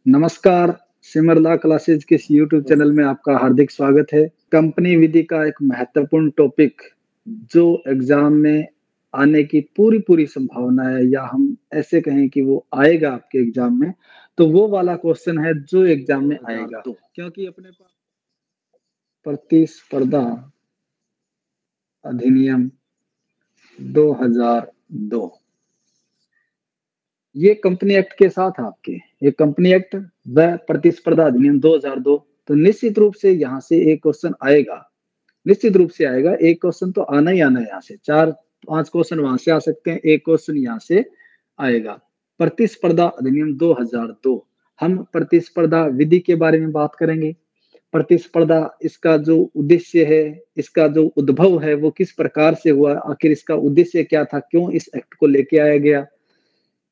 नमस्कार, सिमरला क्लासेज के इस यूट्यूब चैनल में आपका हार्दिक स्वागत है। कंपनी विधि का एक महत्वपूर्ण टॉपिक जो एग्जाम में आने की पूरी संभावना है या हम ऐसे कहें कि वो आएगा आपके एग्जाम में, तो वो वाला क्वेश्चन है जो एग्जाम में आएगा। क्योंकि अपने पास प्रतिस्पर्धा अधिनियम 2002 ये कंपनी एक्ट के साथ आपके ये कंपनी एक्ट व प्रतिस्पर्धा अधिनियम 2002, तो निश्चित रूप से यहाँ से एक क्वेश्चन आएगा, निश्चित रूप से आएगा। एक क्वेश्चन तो आना ही आना है। यहाँ से 4-5 क्वेश्चन वहां से आ सकते हैं, एक क्वेश्चन यहाँ से आएगा। प्रतिस्पर्धा अधिनियम 2002, हम प्रतिस्पर्धा विधि के बारे में बात करेंगे। प्रतिस्पर्धा, इसका जो उद्देश्य है, इसका जो उद्भव है वो किस प्रकार से हुआ, आखिर इसका उद्देश्य क्या था, क्यों इस एक्ट को लेके आया गया।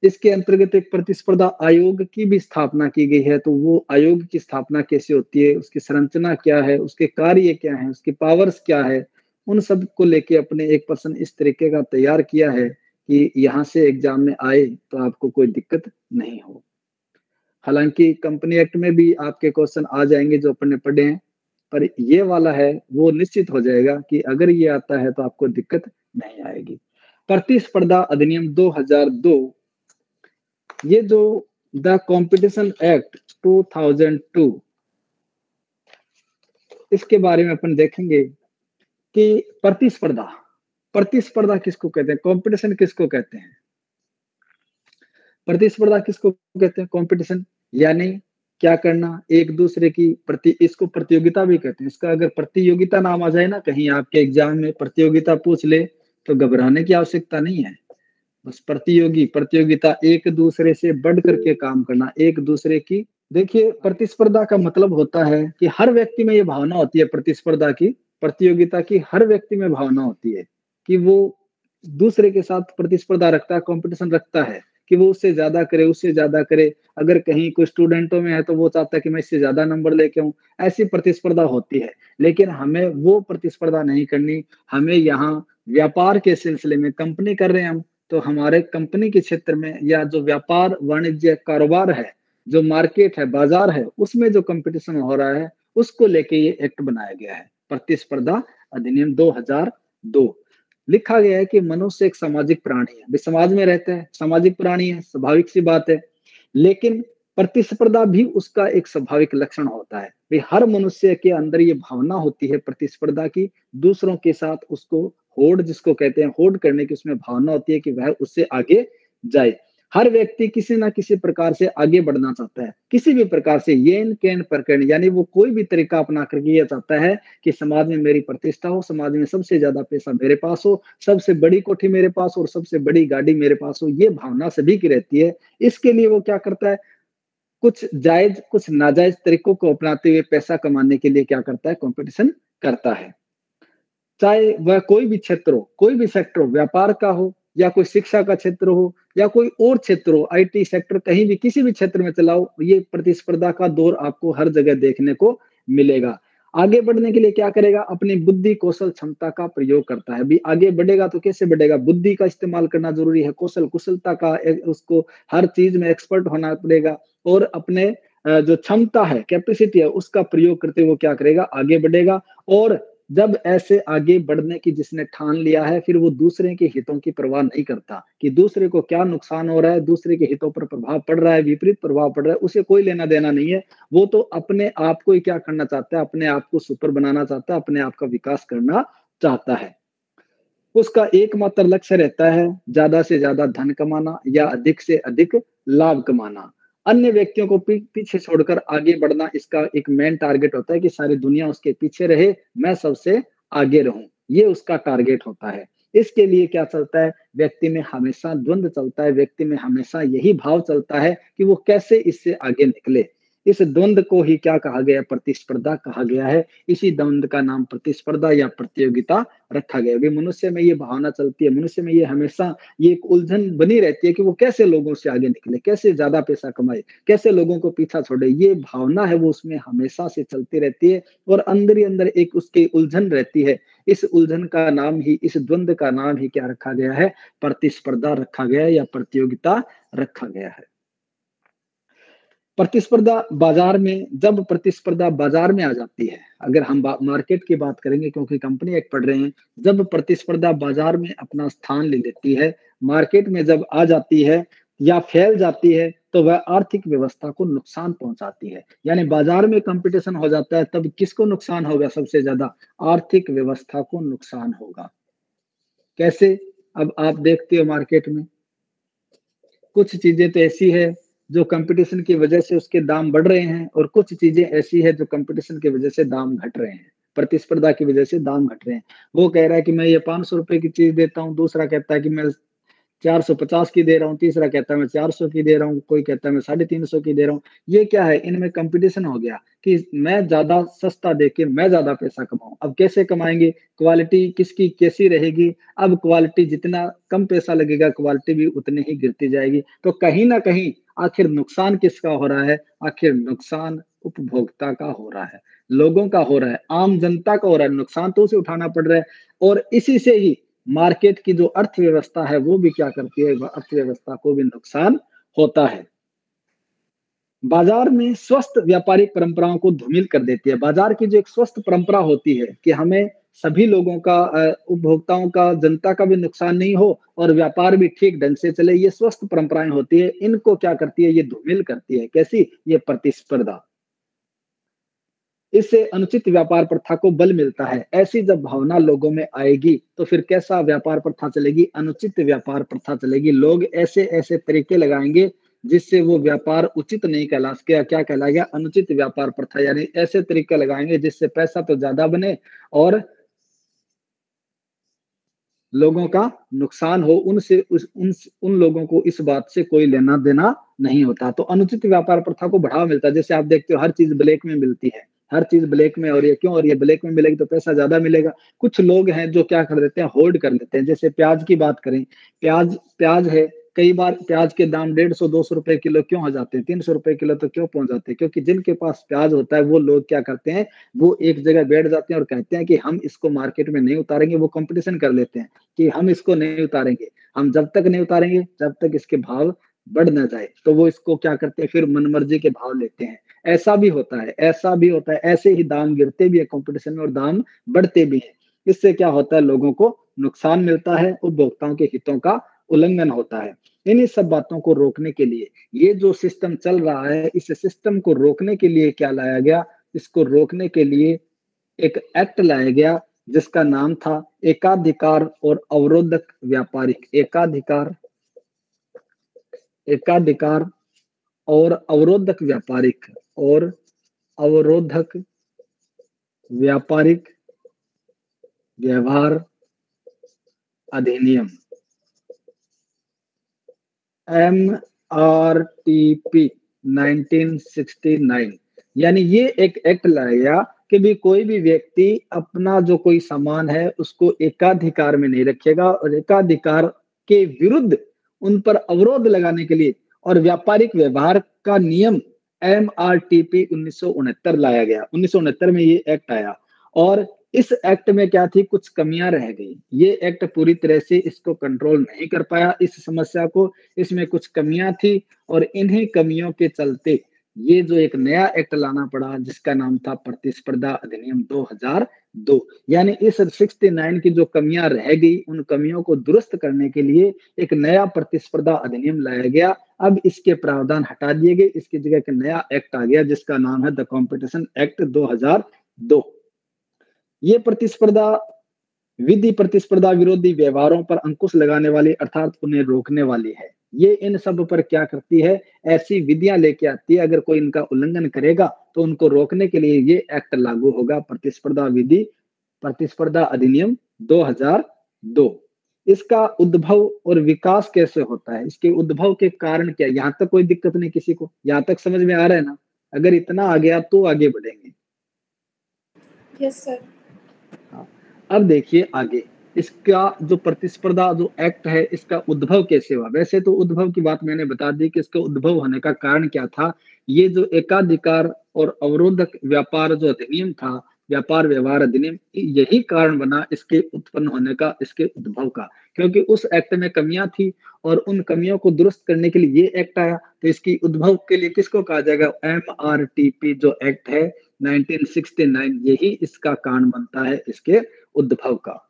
इसके अंतर्गत एक प्रतिस्पर्धा आयोग की भी स्थापना की गई है। तो वो आयोग की स्थापना कैसे होती है, उसकी संरचना क्या है, उसके कार्य क्या है, उसकी पावर्स क्या है, उन सब को लेके अपने एक पर्सन इस तरीके का तैयार किया है कि यहाँ से एग्जाम में आए तो आपको कोई दिक्कत नहीं हो। हालांकि कंपनी एक्ट में भी आपके क्वेश्चन आ जाएंगे जो अपन ने पढ़े हैं, पर ये वाला है वो निश्चित हो जाएगा कि अगर ये आता है तो आपको दिक्कत नहीं आएगी। प्रतिस्पर्धा अधिनियम 2002, ये जो द कॉम्पिटिशन एक्ट 2002, इसके बारे में अपन देखेंगे कि प्रतिस्पर्धा, प्रतिस्पर्धा किसको कहते हैं, कंपटीशन किसको कहते हैं। प्रतिस्पर्धा किसको कहते हैं, कंपटीशन यानी क्या करना, एक दूसरे की प्रति, इसको प्रतियोगिता भी कहते हैं। इसका अगर प्रतियोगिता नाम आ जाए ना कहीं आपके एग्जाम में, प्रतियोगिता पूछ ले तो घबराने की आवश्यकता नहीं है। बस प्रतियोगिता, एक दूसरे से बढ़ करके काम करना, एक दूसरे की। देखिए, प्रतिस्पर्धा का मतलब होता है कि हर व्यक्ति में ये भावना होती है, प्रतिस्पर्धा की, प्रतियोगिता की हर व्यक्ति में भावना होती है कि वो दूसरे के साथ प्रतिस्पर्धा रखता है, कंपटीशन रखता है कि वो उससे ज्यादा करे, उससे ज्यादा करे। अगर कहीं कोई स्टूडेंटों में है तो वो चाहता है कि मैं इससे ज्यादा नंबर लेके आऊं, ऐसी प्रतिस्पर्धा होती है। लेकिन हमें वो प्रतिस्पर्धा नहीं करनी। हमें यहाँ व्यापार के सिलसिले में, कंपनी कर रहे हैं हम, तो हमारे कंपनी के क्षेत्र में या जो व्यापार वाणिज्य कारोबार है, जो मार्केट है, बाजार है, उसमें जो कंपटीशन हो रहा है उसको लेके ये एक्ट बनाया गया है। प्रतिस्पर्धा अधिनियम 2002 लिखा गया है कि मनुष्य एक सामाजिक प्राणी है, वे समाज में रहते हैं, सामाजिक प्राणी है, स्वाभाविक सी बात है। लेकिन प्रतिस्पर्धा भी उसका एक स्वाभाविक लक्षण होता है। वे हर मनुष्य के अंदर ये भावना होती है प्रतिस्पर्धा की, दूसरों के साथ उसको होड़, जिसको कहते हैं होड़ करने की, उसमें भावना होती है कि वह उससे आगे जाए। हर व्यक्ति किसी ना किसी प्रकार से आगे बढ़ना चाहता है, किसी भी प्रकार से, येन केन प्रकरण, यानी वो कोई भी तरीका अपना करके ये चाहता है कि समाज में मेरी प्रतिष्ठा हो, समाज में सबसे ज्यादा पैसा मेरे पास हो, सबसे बड़ी कोठी मेरे पास हो और सबसे बड़ी गाड़ी मेरे पास हो। ये भावना सभी की रहती है। इसके लिए वो क्या करता है, कुछ जायज कुछ नाजायज तरीकों को अपनाते हुए पैसा कमाने के लिए क्या करता है, कंपटीशन करता है। चाहे वह कोई भी क्षेत्र हो, कोई भी सेक्टर हो, व्यापार का हो या कोई शिक्षा का क्षेत्र हो या कोई और क्षेत्र हो, आईटी सेक्टर, कहीं भी किसी भी क्षेत्र में चलाओ, ये प्रतिस्पर्धा का दौर आपको हर जगह देखने को मिलेगा। आगे बढ़ने के लिए क्या करेगा, अपनी बुद्धि कौशल क्षमता का प्रयोग करता है। भी आगे बढ़ेगा तो कैसे बढ़ेगा, बुद्धि का इस्तेमाल करना जरूरी है, कौशल कुशलता का, उसको हर चीज में एक्सपर्ट होना पड़ेगा और अपने जो क्षमता है, कैपेसिटी है, उसका प्रयोग करते हुए क्या करेगा, आगे बढ़ेगा। और जब ऐसे आगे बढ़ने की जिसने ठान लिया है, फिर वो दूसरे के हितों की परवाह नहीं करता कि दूसरे को क्या नुकसान हो रहा है, दूसरे के हितों पर प्रभाव पड़ रहा है, विपरीत प्रभाव पड़ रहा है, उसे कोई लेना देना नहीं है। वो तो अपने आप को ही क्या करना चाहता है, अपने आप को सुपर बनाना चाहता है, अपने आप का विकास करना चाहता है। उसका एकमात्र लक्ष्य रहता है ज्यादा से ज्यादा धन कमाना या अधिक से अधिक लाभ कमाना। अन्य व्यक्तियों को पीछे छोड़कर आगे बढ़ना इसका एक मेन टारगेट होता है कि सारी दुनिया उसके पीछे रहे, मैं सबसे आगे रहूं, ये उसका टारगेट होता है। इसके लिए क्या चलता है, व्यक्ति में हमेशा द्वंद्व चलता है, व्यक्ति में हमेशा यही भाव चलता है कि वो कैसे इससे आगे निकले। इस द्वंद्व को ही क्या कहा गया, प्रतिस्पर्धा कहा गया है। इसी द्वंद्व का नाम प्रतिस्पर्धा या प्रतियोगिता रखा गया है। मनुष्य में ये भावना चलती है, मनुष्य में ये हमेशा ये एक उलझन बनी रहती है कि वो कैसे लोगों से आगे निकले, कैसे ज्यादा पैसा कमाए, कैसे लोगों को पीछा छोड़े। ये भावना है वो उसमें हमेशा से चलती रहती है और अंदर ही अंदर एक उसकी उलझन रहती है। इस उलझन का नाम ही, इस द्वंद्व का नाम ही क्या रखा गया है, प्रतिस्पर्धा रखा गया है या प्रतियोगिता रखा गया है। प्रतिस्पर्धा बाजार में, जब प्रतिस्पर्धा बाजार में आ जाती है, अगर हम मार्केट की बात करेंगे क्योंकि कंपनी एक्ट पढ़ रहे हैं, जब प्रतिस्पर्धा बाजार में अपना स्थान ले लेती है, मार्केट में जब आ जाती है या फैल जाती है, तो वह आर्थिक व्यवस्था को नुकसान पहुंचाती है। यानी बाजार में कंपटीशन हो जाता है, तब किसको नुकसान होगा? सबसे ज्यादा आर्थिक व्यवस्था को नुकसान होगा। कैसे? अब आप देखते हो मार्केट में कुछ चीजें तो ऐसी है जो कंपटीशन की वजह से उसके दाम बढ़ रहे हैं, और कुछ चीजें ऐसी है जो कंपटीशन की वजह से दाम घट रहे हैं, प्रतिस्पर्धा की वजह से दाम घट रहे हैं। वो कह रहा है कि मैं ये 500 रुपए की चीज देता हूँ, दूसरा कहता है कि मैं 450 की दे रहा हूँ, तीसरा कहता है मैं 400 की दे रहा हूँ, कोई कहता है मैं 350 की दे रहा हूँ। ये क्या है? इनमें कंपटीशन हो गया कि मैं ज्यादा सस्ता देके मैं ज्यादा पैसा कमाऊं। अब कैसे कमाएंगे? क्वालिटी किसकी कैसी रहेगी? अब क्वालिटी जितना कम पैसा लगेगा, क्वालिटी भी उतनी ही गिरती जाएगी। तो कहीं ना कहीं आखिर नुकसान किसका हो रहा है? आखिर नुकसान उपभोक्ता का हो रहा है, लोगों का हो रहा है, आम जनता का हो रहा है। नुकसान तो उसे उठाना पड़ रहा है, और इसी से ही मार्केट की जो अर्थव्यवस्था है वो भी क्या करती है? अर्थव्यवस्था को भी नुकसान होता है। बाजार में स्वस्थ व्यापारिक परंपराओं को धूमिल कर देती है। बाजार की जो एक स्वस्थ परंपरा होती है कि हमें सभी लोगों का, उपभोक्ताओं का, जनता का भी नुकसान नहीं हो और व्यापार भी ठीक ढंग से चले, ये स्वस्थ परंपराएं होती है, इनको क्या करती है? ये धूमिल करती है। कैसी? ये प्रतिस्पर्धा। इससे अनुचित व्यापार प्रथा को बल मिलता है। ऐसी जब भावना लोगों में आएगी तो फिर कैसा व्यापार प्रथा चलेगी? अनुचित व्यापार प्रथा चलेगी। लोग ऐसे ऐसे तरीके लगाएंगे जिससे वो व्यापार उचित नहीं कहला, क्या कहलाएगा? अनुचित व्यापार प्रथा। यानी ऐसे तरीके लगाएंगे जिससे पैसा तो ज्यादा बने और लोगों का नुकसान हो। उन लोगों को इस बात से कोई लेना देना नहीं होता। तो अनुचित व्यापार प्रथा को बढ़ावा मिलता है। जैसे आप देखते हो हर चीज ब्लैक में मिलती है, हर चीज ब्लैक में, और ये क्यों? और ये ब्लैक में मिलेगी तो पैसा ज्यादा मिलेगा। कुछ लोग हैं जो क्या कर देते हैं? होल्ड कर लेते हैं। जैसे प्याज की बात करें, प्याज प्याज है, कई बार प्याज के दाम 150-200 रुपए किलो क्यों हो जाते हैं? 300 रुपए किलो तो क्यों पहुंच जाते हैं? क्योंकि जिनके पास प्याज होता है वो लोग क्या करते हैं? वो एक जगह बैठ जाते हैं और कहते हैं कि हम इसको मार्केट में नहीं उतारेंगे। वो कंपटीशन कर लेते हैं कि हम इसको नहीं उतारेंगे, हम जब तक नहीं उतारेंगे जब तक इसके भाव बढ़ ना जाए। तो वो इसको क्या करते हैं? फिर मनमर्जी के भाव लेते हैं। ऐसा भी होता है, ऐसा भी होता है। ऐसे ही दाम गिरते भी है कंपटीशन में और दाम बढ़ते भी हैं। इससे क्या होता है? लोगों को नुकसान मिलता है, उपभोक्ताओं के हितों का उल्लंघन होता है। इन्हीं सब बातों को रोकने के लिए ये जो सिस्टम चल रहा है, इस सिस्टम को रोकने के लिए क्या लाया गया? इसको रोकने के लिए एक एक्ट लाया गया जिसका नाम था एकाधिकार और अवरोधक व्यापारिक। एकाधिकार और अवरोधक व्यापारिक और अवरोधक व्यापारिक व्यवहार अधिनियम, MRTP 1969। यानी ये एक एक्ट लाया गया कि भी कोई भी व्यक्ति अपना जो कोई सामान है उसको एकाधिकार में नहीं रखेगा, और एकाधिकार के विरुद्ध उन पर अवरोध लगाने के लिए और व्यापारिक व्यवहार का नियम MRTP 1969 लाया गया। 1969 में ये एक्ट आया, और इस एक्ट में क्या थी? कुछ कमियां रह गई। ये एक्ट पूरी तरह से इसको कंट्रोल नहीं कर पाया, इस समस्या को। इसमें कुछ कमियां थी, और इन्हीं कमियों के चलते ये जो एक नया एक्ट लाना पड़ा जिसका नाम था प्रतिस्पर्धा अधिनियम 2002। यानी इस 69 की जो कमियां रह गई, उन कमियों को दुरुस्त करने के लिए एक नया प्रतिस्पर्धा अधिनियम लाया गया। अब इसके प्रावधान हटा दिए गए, इसकी जगह एक नया एक्ट आ गया जिसका नाम है द कॉम्पिटिशन एक्ट 2002। ये प्रतिस्पर्धा विधि प्रतिस्पर्धा विरोधी व्यवहारों पर अंकुश लगाने वाली, अर्थात उन्हें रोकने वाली है। ये इन सब पर क्या करती है? ऐसी विधियां लेके आती है। अगर कोई इनका उल्लंघन करेगा तो उनको रोकने के लिए ये एक्ट लागू होगा, प्रतिस्पर्धा अधिनियम 2002। इसका उद्भव और विकास कैसे होता है? इसके उद्भव के कारण क्या? यहाँ तक कोई दिक्कत नहीं किसी को? यहाँ तक समझ में आ रहा है ना? अगर इतना आ गया तो आगे बढ़ेंगे। Yes sir. हाँ, अब देखिए आगे इसका जो प्रतिस्पर्धा जो एक्ट है, इसका उद्भव कैसे हुआ? वैसे तो उद्भव की बात मैंने बता दी कि इसका उद्भव होने का कारण क्या था। ये जो एकाधिकार और अवरोधक व्यापार जो अधिनियम था, व्यापार व्यवहार अधिनियम, यही कारण बना इसके उत्पन्न होने का, इसके उद्भव का, क्योंकि उस एक्ट में कमियां थी और उन कमियों को दुरुस्त करने के लिए ये एक्ट आया। तो इसकी उद्भव के लिए किसको कहा जाएगा? MRTP जो एक्ट है 1969, यही इसका कारण बनता है, इसके उद्भव का।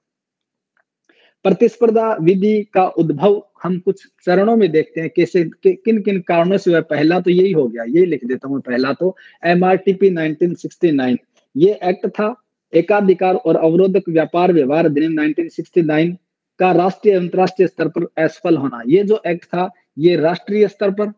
प्रतिस्पर्धा विधि का उद्भव हम कुछ चरणों में देखते हैं, कैसे किन किन कारणों से हुआ। पहला तो यही हो गया, यही लिख देता हूं पहला तो MRTP 1969 ये एक्ट था। एकाधिकार और अवरोधक व्यापार व्यवहार अधिनियम 1969 का राष्ट्रीय अंतर्राष्ट्रीय स्तर पर असफल होना। ये जो एक्ट था ये राष्ट्रीय स्तर पर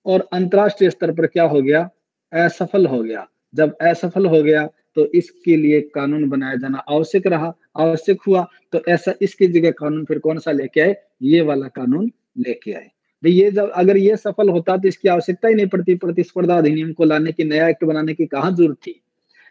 और अंतर्राष्ट्रीय स्तर पर क्या हो गया? असफल हो गया। जब असफल हो गया तो इसके लिए कानून बनाया जाना आवश्यक रहा, आवश्यक हुआ। तो ऐसा इसकी जगह कानून फिर कौन सा लेके आए? ये वाला कानून लेके आए। तो ये जब अगर ये सफल होता तो इसकी आवश्यकता ही नहीं पड़ती, प्रतिस्पर्धा अधिनियम को लाने की, नया एक्ट बनाने की कहाँ जरूरत थी।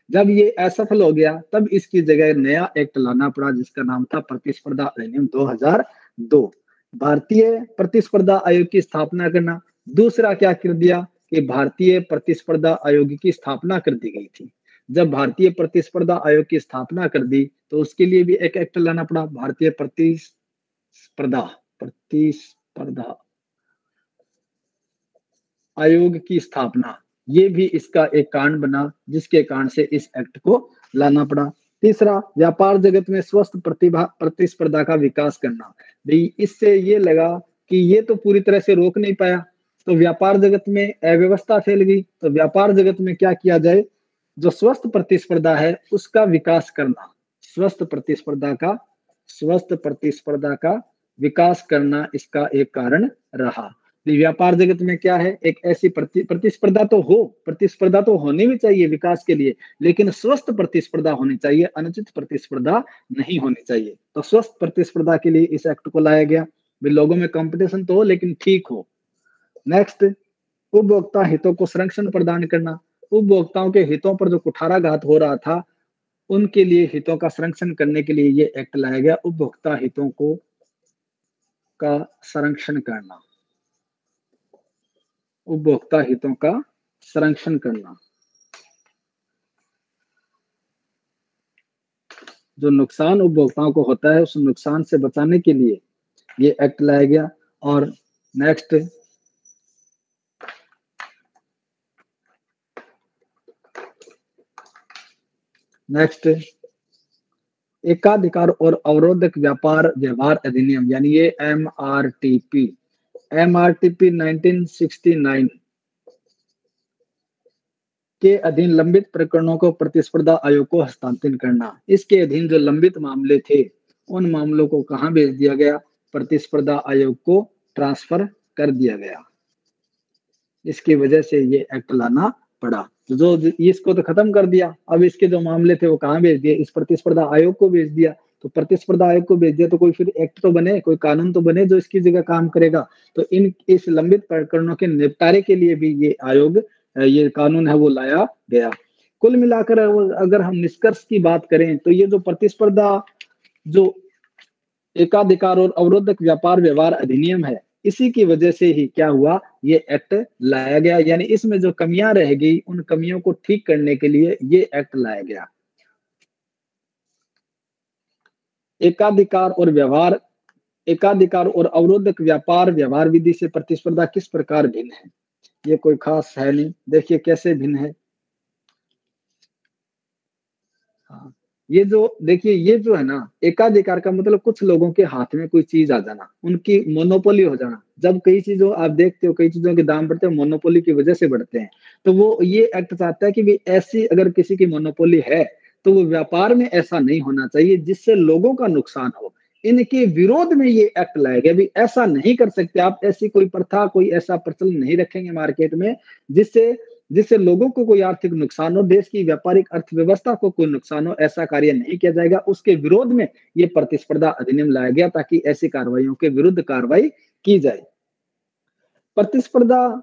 जब ये असफल हो गया तब इसकी जगह नया एक्ट लाना पड़ा, जिसका नाम था प्रतिस्पर्धा अधिनियम 2002। भारतीय प्रतिस्पर्धा आयोग की स्थापना करना। दूसरा क्या कर दिया कि भारतीय प्रतिस्पर्धा आयोग की स्थापना कर दी गई थी। जब भारतीय प्रतिस्पर्धा आयोग की स्थापना कर दी तो उसके लिए भी एक एक्ट लाना पड़ा, भारतीय प्रतिस्पर्धा आयोग की स्थापना। ये भी इसका एक कारण बना, जिसके कारण से इस एक्ट को लाना पड़ा। तीसरा, व्यापार जगत में स्वस्थ प्रतिस्पर्धा का विकास करना। इससे ये लगा कि ये तो पूरी तरह से रोक नहीं पाया, तो व्यापार जगत में अव्यवस्था फैल गई। तो व्यापार जगत में क्या किया जाए? जो स्वस्थ प्रतिस्पर्धा है उसका विकास करना, स्वस्थ प्रतिस्पर्धा का विकास करना इसका एक कारण रहा। व्यापार जगत में क्या है? एक ऐसी प्रतिस्पर्धा तो होनी भी चाहिए विकास के लिए, लेकिन स्वस्थ प्रतिस्पर्धा होनी चाहिए, अनुचित प्रतिस्पर्धा नहीं होनी चाहिए। तो स्वस्थ प्रतिस्पर्धा के लिए इस एक्ट को लाया गया। लोगों में कंपटीशन तो हो लेकिन ठीक हो। नेक्स्ट, उपभोक्ता हितों को संरक्षण प्रदान करना। उपभोक्ताओं के हितों पर जो कुठाराघात हो रहा था उनके लिए हितों का संरक्षण करने के लिए ये एक्ट लाया गया, उपभोक्ता हितों का संरक्षण करना, उपभोक्ता हितों का संरक्षण करना। जो नुकसान उपभोक्ताओं को होता है उस नुकसान से बचाने के लिए ये एक्ट लाया गया। और नेक्स्ट एकाधिकार और अवरोधक व्यापार व्यवहार अधिनियम, यानी ये MRTP 1969 के अधीन लंबित प्रकरणों को प्रतिस्पर्धा आयोग को हस्तांतरित करना। इसके अधीन जो लंबित मामले थे उन मामलों को कहां भेज दिया गया? प्रतिस्पर्धा आयोग को ट्रांसफर कर दिया गया। इसकी वजह से ये एक्ट लाना पड़ा। तो जो इसको तो खत्म कर दिया, अब इसके जो मामले थे वो कहां भेज दिए? इस प्रतिस्पर्धा आयोग को भेज दिया। तो प्रतिस्पर्धा आयोग को भेज दिया तो कोई फिर एक्ट तो बने, कोई कानून तो बने जो इसकी जगह काम करेगा। तो इस लंबित प्रकरणों के निपटारे के लिए भी ये आयोग, ये कानून है वो लाया गया। कुल मिलाकर अगर हम निष्कर्ष की बात करें तो ये जो प्रतिस्पर्धा, जो एकाधिकार और अवरोधक व्यापार व्यवहार अधिनियम है, इसी की वजह से ही क्या हुआ? ये एक्ट लाया गया। यानी इसमें जो कमियां रह गई उन कमियों को ठीक करने के लिए ये एक्ट लाया गया। एकाधिकार और अवरोधक व्यापार व्यवहार विधि से प्रतिस्पर्धा किस प्रकार भिन्न है? ये कोई खास है नहीं। देखिए कैसे भिन्न है। हाँ, ये जो है ना, एकाधिकार का मतलब कुछ लोगों के हाथ में कोई चीज आ जाना, उनकी मोनोपोली हो जाना। जब कई चीजों आप देखते हो, कई चीजों के दाम बढ़ते हैं मोनोपोली की वजह से बढ़ते हैं। तो वो ये एक्ट चाहता है कि भी ऐसी अगर किसी की मोनोपोली है तो वो व्यापार में ऐसा नहीं होना चाहिए जिससे लोगों का नुकसान हो। इनके विरोध में ये एक्ट लाया गया। भी ऐसा नहीं कर सकते आप, ऐसी कोई प्रथा, कोई ऐसा प्रचलन नहीं रखेंगे मार्केट में जिससे लोगों को कोई आर्थिक नुकसान हो, देश की व्यापारिक अर्थव्यवस्था को कोई नुकसान हो। ऐसा कार्य नहीं किया जाएगा। उसके विरोध में ये प्रतिस्पर्धा अधिनियम लाया गया ताकि ऐसी कार्रवाइयों के विरुद्ध कार्रवाई की जाए। प्रतिस्पर्धा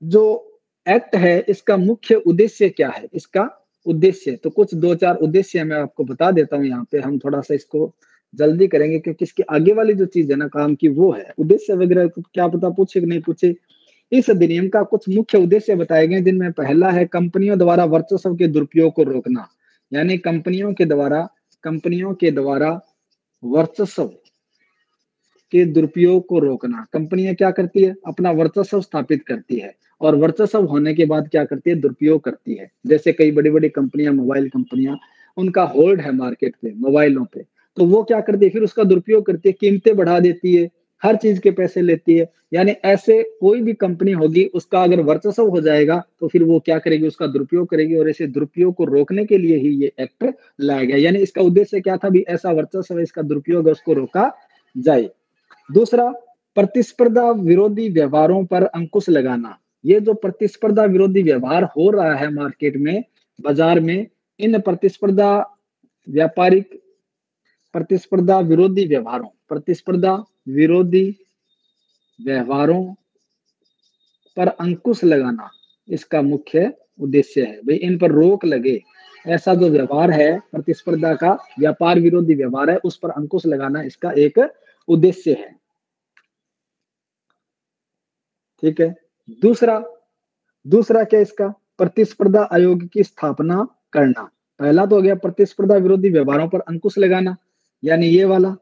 जो एक्ट है इसका मुख्य उद्देश्य क्या है? इसका उद्देश्य तो कुछ 2-4 उद्देश्य मैं आपको बता देता हूं। यहाँ पे हम थोड़ा सा इसको जल्दी करेंगे क्योंकि इसके आगे वाली जो चीज है ना काम की वो है। उद्देश्य वगैरह क्या पता पूछे कि नहीं पूछे। इस अधिनियम का कुछ मुख्य उद्देश्य बताए गए, जिनमें पहला है कंपनियों द्वारा वर्चस्व के दुरुपयोग को रोकना, यानी कंपनियों के द्वारा वर्चस्व के दुरुपयोग को रोकना। कंपनियां क्या करती है, अपना वर्चस्व स्थापित करती है और वर्चस्व होने के बाद क्या करती है, दुरुपयोग करती है। जैसे कई बड़ी बड़ी कंपनियां, मोबाइल कंपनियां, उनका होल्ड है मार्केट पे, मोबाइलों पे, तो वो क्या करती है, फिर उसका दुरुपयोग करती है, कीमतें बढ़ा देती है, हर चीज के पैसे लेती है। यानी ऐसे कोई भी कंपनी होगी, उसका अगर वर्चस्व हो जाएगा तो फिर वो क्या करेगी, उसका दुरुपयोग करेगी, और ऐसे दुरुपयोग को रोकने के लिए ही ये एक्ट लाया गया। यानी इसका उद्देश्य क्या था भी, ऐसा वर्चस्व है, इसका दुरुपयोग है, उसको रोका जाए। दूसरा, प्रतिस्पर्धा विरोधी व्यवहारों पर अंकुश लगाना। ये जो प्रतिस्पर्धा विरोधी व्यवहार हो रहा है मार्केट में, बाजार में, इन प्रतिस्पर्धा विरोधी व्यवहारों पर अंकुश लगाना इसका मुख्य उद्देश्य है। भाई इन पर रोक लगे, ऐसा जो व्यवहार है प्रतिस्पर्धा का, व्यापार विरोधी व्यवहार है, उस पर अंकुश लगाना इसका एक उद्देश्य है। ठीक है। दूसरा क्या इसका, प्रतिस्पर्धा आयोग की स्थापना करना। पहला तो हो गया प्रतिस्पर्धा विरोधी व्यवहारों पर अंकुश लगाना, यानी ये वाला।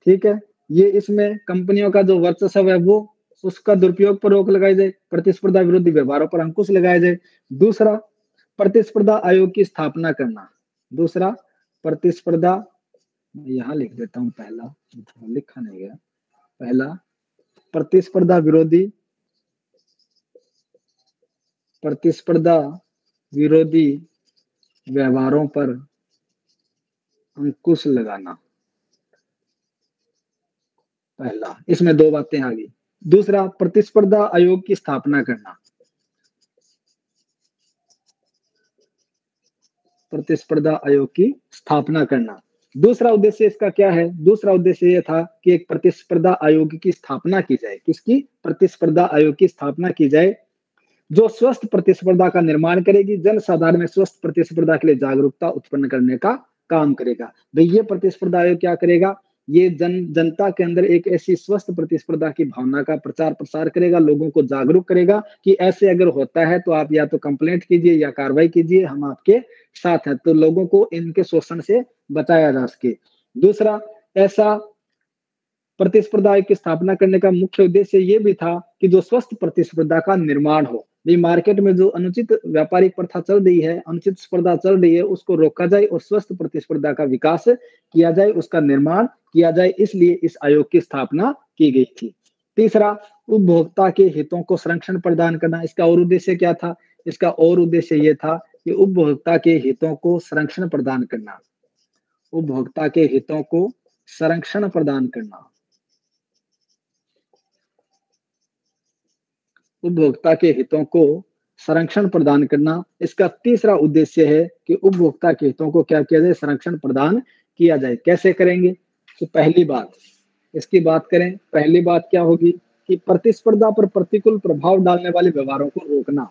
ठीक है, ये इसमें कंपनियों का जो वर्चस्व है वो, उसका दुरुपयोग पर रोक लगाई जाए, प्रतिस्पर्धा विरोधी व्यवहारों पर अंकुश लगाया जाए। दूसरा, प्रतिस्पर्धा आयोग की स्थापना करना। दूसरा, प्रतिस्पर्धा, यहां लिख देता हूं, पहला लिखा नहीं गया, पहला प्रतिस्पर्धा विरोधी व्यवहारों पर अंकुश लगाना, पहला। इसमें दो बातें आ गई। दूसरा, प्रतिस्पर्धा आयोग की स्थापना करना। प्रतिस्पर्धा आयोग की स्थापना करना। दूसरा उद्देश्य इसका क्या है, दूसरा उद्देश्य यह था कि एक प्रतिस्पर्धा आयोग की स्थापना की जाए। किसकी, प्रतिस्पर्धा आयोग की स्थापना की जाए, जो स्वस्थ प्रतिस्पर्धा का निर्माण करेगी, जनसाधारण में स्वस्थ प्रतिस्पर्धा के लिए जागरूकता उत्पन्न करने का काम करेगा। भाई ये प्रतिस्पर्धा आयोग क्या करेगा, ये जनता के अंदर एक ऐसी स्वस्थ प्रतिस्पर्धा की भावना का प्रचार प्रसार करेगा, लोगों को जागरूक करेगा कि ऐसे अगर होता है तो आप या तो कंप्लेंट कीजिए या कार्रवाई कीजिए, हम आपके साथ हैं, तो लोगों को इनके शोषण से बचाया जा सके। दूसरा, ऐसा प्रतिस्पर्धा आयोग की स्थापना करने का मुख्य उद्देश्य ये भी था कि जो स्वस्थ प्रतिस्पर्धा का निर्माण हो। ये मार्केट में जो अनुचित व्यापारिक प्रथा चल रही है, अनुचित स्पर्धा चल रही है, उसको रोका जाए और स्वस्थ प्रतिस्पर्धा का विकास किया जाए, उसका निर्माण किया जाए, इसलिए इस आयोग की स्थापना की गई थी। तीसरा, उपभोक्ता के हितों को संरक्षण प्रदान करना। इसका और उद्देश्य क्या था, इसका और उद्देश्य यह था कि उपभोक्ता के हितों को संरक्षण प्रदान करना, उपभोक्ता के हितों को संरक्षण प्रदान करना, उपभोक्ता के हितों को संरक्षण प्रदान करना। इसका तीसरा उद्देश्य है कि उपभोक्ता के हितों को क्या किया जाए, संरक्षण प्रदान किया जाए। कैसे करेंगे, तो पहली बात, इसकी बात करें, पहली बात क्या होगी कि प्रतिस्पर्धा पर प्रतिकूल प्रभाव डालने वाले व्यवहारों को रोकना।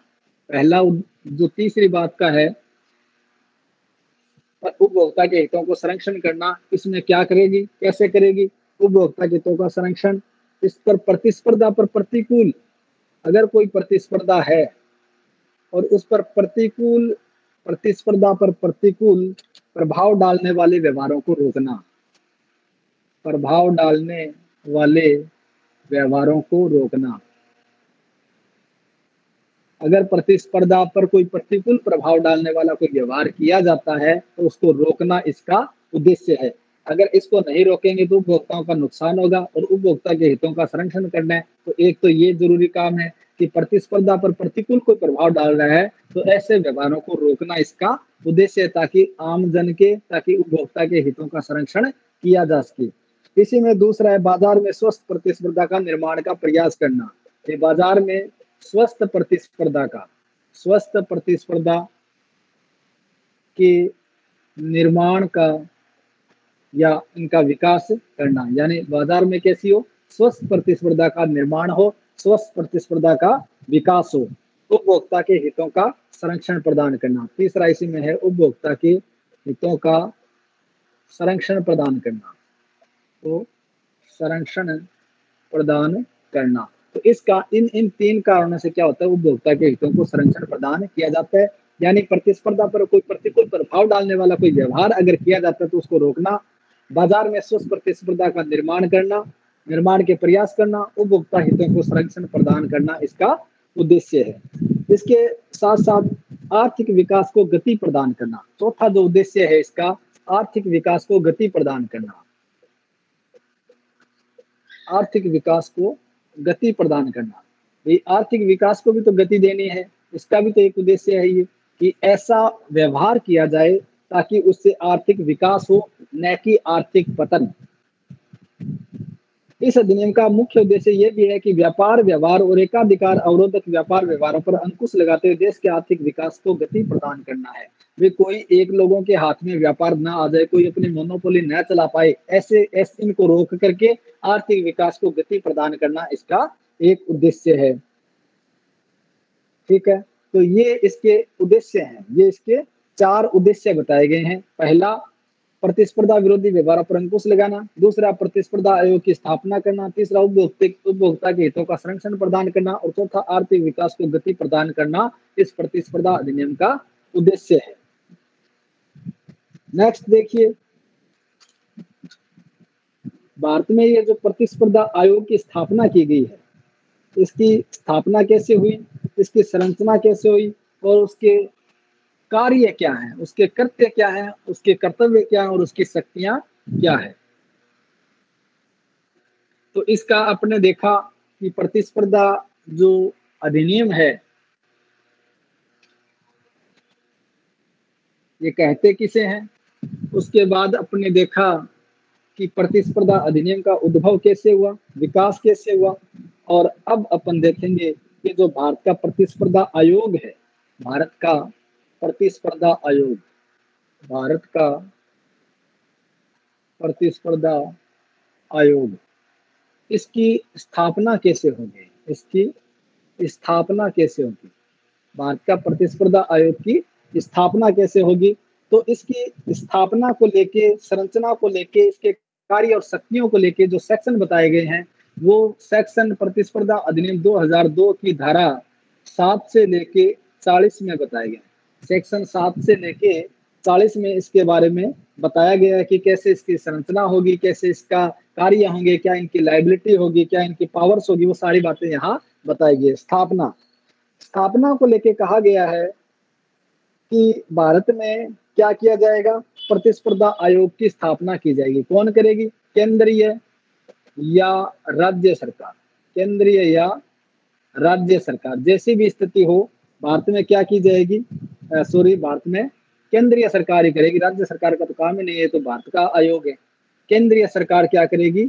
पहला जो तीसरी बात का है, उपभोक्ता के हितों को संरक्षण करना, इसमें क्या करेगी, कैसे करेगी, उपभोक्ता के हितों का संरक्षण। इस पर प्रतिस्पर्धा पर प्रतिकूल, अगर कोई प्रतिस्पर्धा है और उस पर प्रतिस्पर्धा पर प्रतिकूल प्रभाव डालने वाले व्यवहारों को रोकना, प्रभाव डालने वाले व्यवहारों को रोकना। अगर प्रतिस्पर्धा पर कोई प्रतिकूल प्रभाव डालने वाला कोई व्यवहार किया जाता है तो उसको रोकना इसका उद्देश्य है। अगर इसको नहीं रोकेंगे तो उपभोक्ताओं का नुकसान होगा, और उपभोक्ता के हितों का संरक्षण करना है तो एक तो ये जरूरी काम है कि प्रतिस्पर्धा पर प्रतिकूल कोई प्रभाव डाल रहा है तो ऐसे व्यवहारों को रोकना इसका उद्देश्य है, ताकि ताकि उपभोक्ता के हितों का संरक्षण किया जा सके। इसी में दूसरा है, बाजार में स्वस्थ प्रतिस्पर्धा का निर्माण का प्रयास करना। ये बाजार में स्वस्थ प्रतिस्पर्धा के निर्माण का या इनका विकास करना, यानी बाजार में कैसी हो, स्वस्थ प्रतिस्पर्धा का निर्माण हो, स्वस्थ प्रतिस्पर्धा का विकास हो, उपभोक्ता के हितों का संरक्षण प्रदान करना। तीसरा इसी में है, उपभोक्ता के हितों का संरक्षण प्रदान करना, तो संरक्षण प्रदान करना। तो इसका इन इन 3 कारणों से क्या होता है, उपभोक्ता के हितों को संरक्षण प्रदान किया जाता है। यानी प्रतिस्पर्धा पर कोई प्रतिकूल प्रभाव डालने वाला कोई व्यवहार अगर किया जाता है तो उसको रोकना, बाजार में स्वस्थ प्रतिस्पर्धा का निर्माण के प्रयास करना, उपभोक्ता हितों को संरक्षण प्रदान करना इसका उद्देश्य है। इसके साथ साथ आर्थिक विकास को गति प्रदान करना, चौथा जो उद्देश्य है इसका, आर्थिक विकास को गति प्रदान करना, आर्थिक विकास को गति प्रदान करना। ये आर्थिक विकास को भी तो गति देनी है, इसका भी तो एक उद्देश्य है ये कि ऐसा व्यवहार किया जाए ताकि उससे आर्थिक विकास हो, न कि आर्थिक पतन। इस अधिनियम का मुख्य उद्देश्य यह भी है कि व्यापार व्यवहार और एकाधिकार अवरोधक व्यापार व्यवहारों पर अंकुश लगाते हुए देश के आर्थिक विकास को गति प्रदान करना है। वे कोई एक लोगों के हाथ में व्यापार ना आ जाए, कोई अपनी मोनोपोली न चला पाए, ऐसे इनको रोक करके आर्थिक विकास को गति प्रदान करना इसका एक उद्देश्य है। ठीक है, तो ये इसके उद्देश्य हैं, ये इसके 4 उद्देश्य बताए गए हैं। पहला, प्रतिस्पर्धा विरोधी व्यवहारों पर अंकुश लगाना। दूसरा, प्रतिस्पर्धा आयोग की स्थापना करना। तीसरा, उपभोक्ता के हितों का संरक्षण प्रदान करना। और चौथा, आर्थिक विकास को गति प्रदान करना इस प्रतिस्पर्धा अधिनियम का उद्देश्य है। नेक्स्ट देखिए, भारत में ये जो प्रतिस्पर्धा आयोग की स्थापना की गई है, इसकी स्थापना कैसे हुई, इसकी संरचना कैसे हुई और उसके कार्य क्या है, उसके कृत्य क्या है, उसके कर्तव्य क्या है और उसकी शक्तियां क्या है। तो इसका आपने देखा कि प्रतिस्पर्धा जो अधिनियम है ये कहते किसे हैं। उसके बाद अपने देखा कि प्रतिस्पर्धा अधिनियम का उद्भव कैसे हुआ, विकास कैसे हुआ। और अब अपन देखेंगे कि जो भारत का प्रतिस्पर्धा आयोग है, भारत का प्रतिस्पर्धा आयोग, भारत का प्रतिस्पर्धा आयोग, इसकी स्थापना कैसे होगी, इसकी स्थापना कैसे होगी, भारत का प्रतिस्पर्धा आयोग की स्थापना कैसे होगी। तो इसकी स्थापना को लेके, संरचना को लेके, इसके कार्य और शक्तियों को लेके जो सेक्शन बताए गए हैं वो सेक्शन प्रतिस्पर्धा अधिनियम 2002 की धारा 7 से लेके 40 में बताए गए। सेक्शन 7 से लेके 40 में इसके बारे में बताया गया है कि कैसे इसकी संरचना होगी, कैसे इसका कार्य होंगे, क्या इनकी लायबिलिटी होगी, क्या इनकी पावर्स होगी, वो सारी बातें यहाँ बताई गई है। स्थापना को लेके कहा गया है कि भारत में क्या किया जाएगा, प्रतिस्पर्धा आयोग की स्थापना की जाएगी। कौन करेगी, केंद्रीय या राज्य सरकार, केंद्रीय या राज्य सरकार, जैसी भी स्थिति हो भारत में क्या की जाएगी, भारत में केंद्रीय सरकार ही करेगी, राज्य सरकार का तो काम ही नहीं है, तो भारत का आयोग है। केंद्रीय सरकार क्या करेगी,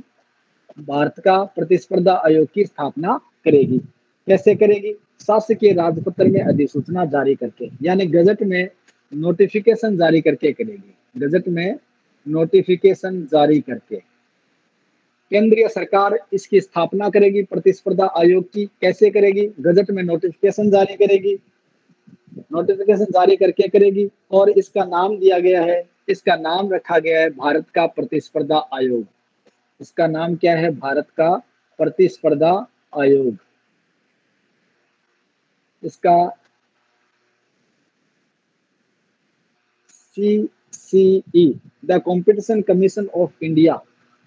भारत का प्रतिस्पर्धा आयोग की स्थापना करेगी। कैसे करेगी, शासकीय राजपत्र में अधिसूचना जारी करके, यानी गजट में नोटिफिकेशन जारी करके करेगी, गजट में नोटिफिकेशन जारी करके केंद्रीय सरकार इसकी स्थापना करेगी प्रतिस्पर्धा आयोग की। कैसे करेगी, गजट में नोटिफिकेशन जारी करेगी, नोटिफिकेशन जारी करके करेगी। और इसका नाम दिया गया है, इसका नाम रखा गया है भारत का प्रतिस्पर्धा आयोग। इसका नाम क्या है, भारत का प्रतिस्पर्धा आयोग। इसका CCE, the competition commission of India,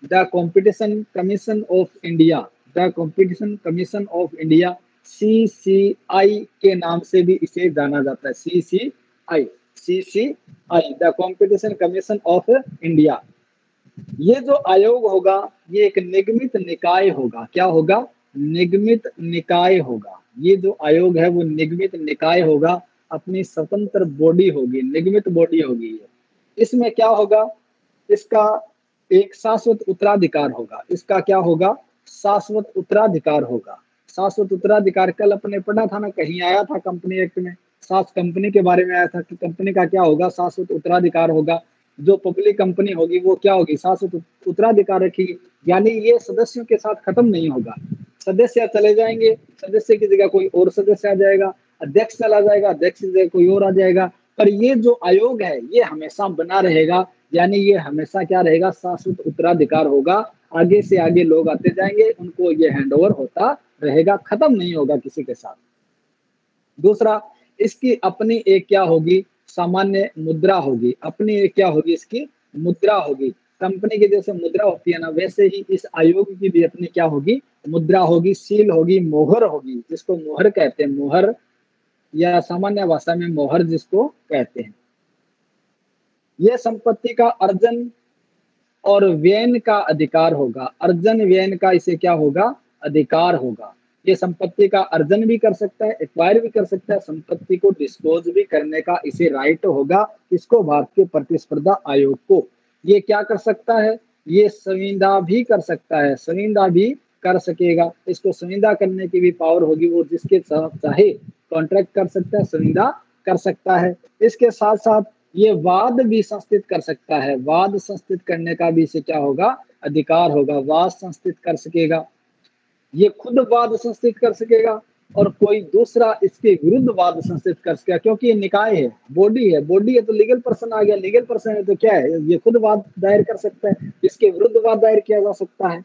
the competition commission of India, the competition commission of India, CCI के नाम से भी इसे जाना जाता है। CCI, the competition commission of India. ये जो आयोग होगा ये एक निगमित निकाय होगा। क्या होगा, निगमित निकाय होगा। ये जो आयोग है वो निगमित निकाय होगा, अपनी स्वतंत्र बॉडी होगी, निगमित बॉडी होगी ये। इसमें क्या होगा, इसका एक शाश्वत उत्तराधिकार होगा। इसका क्या होगा, शाश्वत उत्तराधिकार होगा। शाश्वत उत्तराधिकार कल अपने पढ़ा था ना, कहीं आया था कंपनी एक्ट में, कंपनी के बारे में आया था कि कंपनी का क्या होगा, शाश्वत उत्तराधिकार होगा। जो पब्लिक कंपनी होगी वो क्या होगी, शाश्वत उत्तराधिकार रखेगी। यानी ये सदस्यों के साथ खत्म नहीं होगा, सदस्य चले जाएंगे, सदस्य की जगह कोई और सदस्य आ जाएगा, अध्यक्ष चला जाएगा, अध्यक्ष की जगह कोई और आ जाएगा, पर ये जो आयोग है ये हमेशा बना रहेगा। यानी ये हमेशा क्या रहेगा, शाश्वत उत्तराधिकार होगा। आगे से आगे लोग आते जाएंगे, उनको ये हैंडओवर होता रहेगा, खत्म नहीं होगा किसी के साथ। दूसरा, इसकी अपनी एक क्या होगी, सामान्य मुद्रा होगी, अपनी एक क्या होगी, इसकी मुद्रा होगी। कंपनी की जैसे मुद्रा होती है ना, वैसे ही इस आयोग की भी अपनी क्या होगी, मुद्रा होगी, सील होगी, मोहर होगी, जिसको मोहर कहते हैं, मोहर या सामान्य भाषा में मोहर जिसको कहते हैं। यह संपत्ति का अर्जन और व्ययन का अधिकार होगा, अर्जन व्ययन का इसे क्या होगा, अधिकार होगा। ये संपत्ति का अर्जन भी कर सकता है, एक्वायर भी कर सकता है, संपत्ति को डिस्पोज भी करने का इसे राइट होगा। इसको भारतीय प्रतिस्पर्धा आयोग को ये क्या कर सकता है, ये संविदा भी कर सकता है, संविदा भी कर सकेगा। इसको संविदा करने की भी पावर होगी, वो जिसके चाहे कॉन्ट्रैक्ट कर सकता है, संविदा कर सकता है। इसके साथ साथ ये वाद भी संस्थित कर सकता है, वाद संस्थित करने का भी इसे क्या होगा, अधिकार होगा, वाद संस्थित कर सकेगा। ये खुद वाद संस्थित कर सकेगा और कोई दूसरा इसके विरुद्ध वाद संस्थित कर सकेगा, क्योंकि ये निकाय है, बॉडी है, बॉडी है तो लीगल पर्सन आ गया, लीगल पर्सन है तो क्या है, ये खुद वाद दायर कर सकता है, इसके विरुद्ध वाद दायर किया जा सकता है।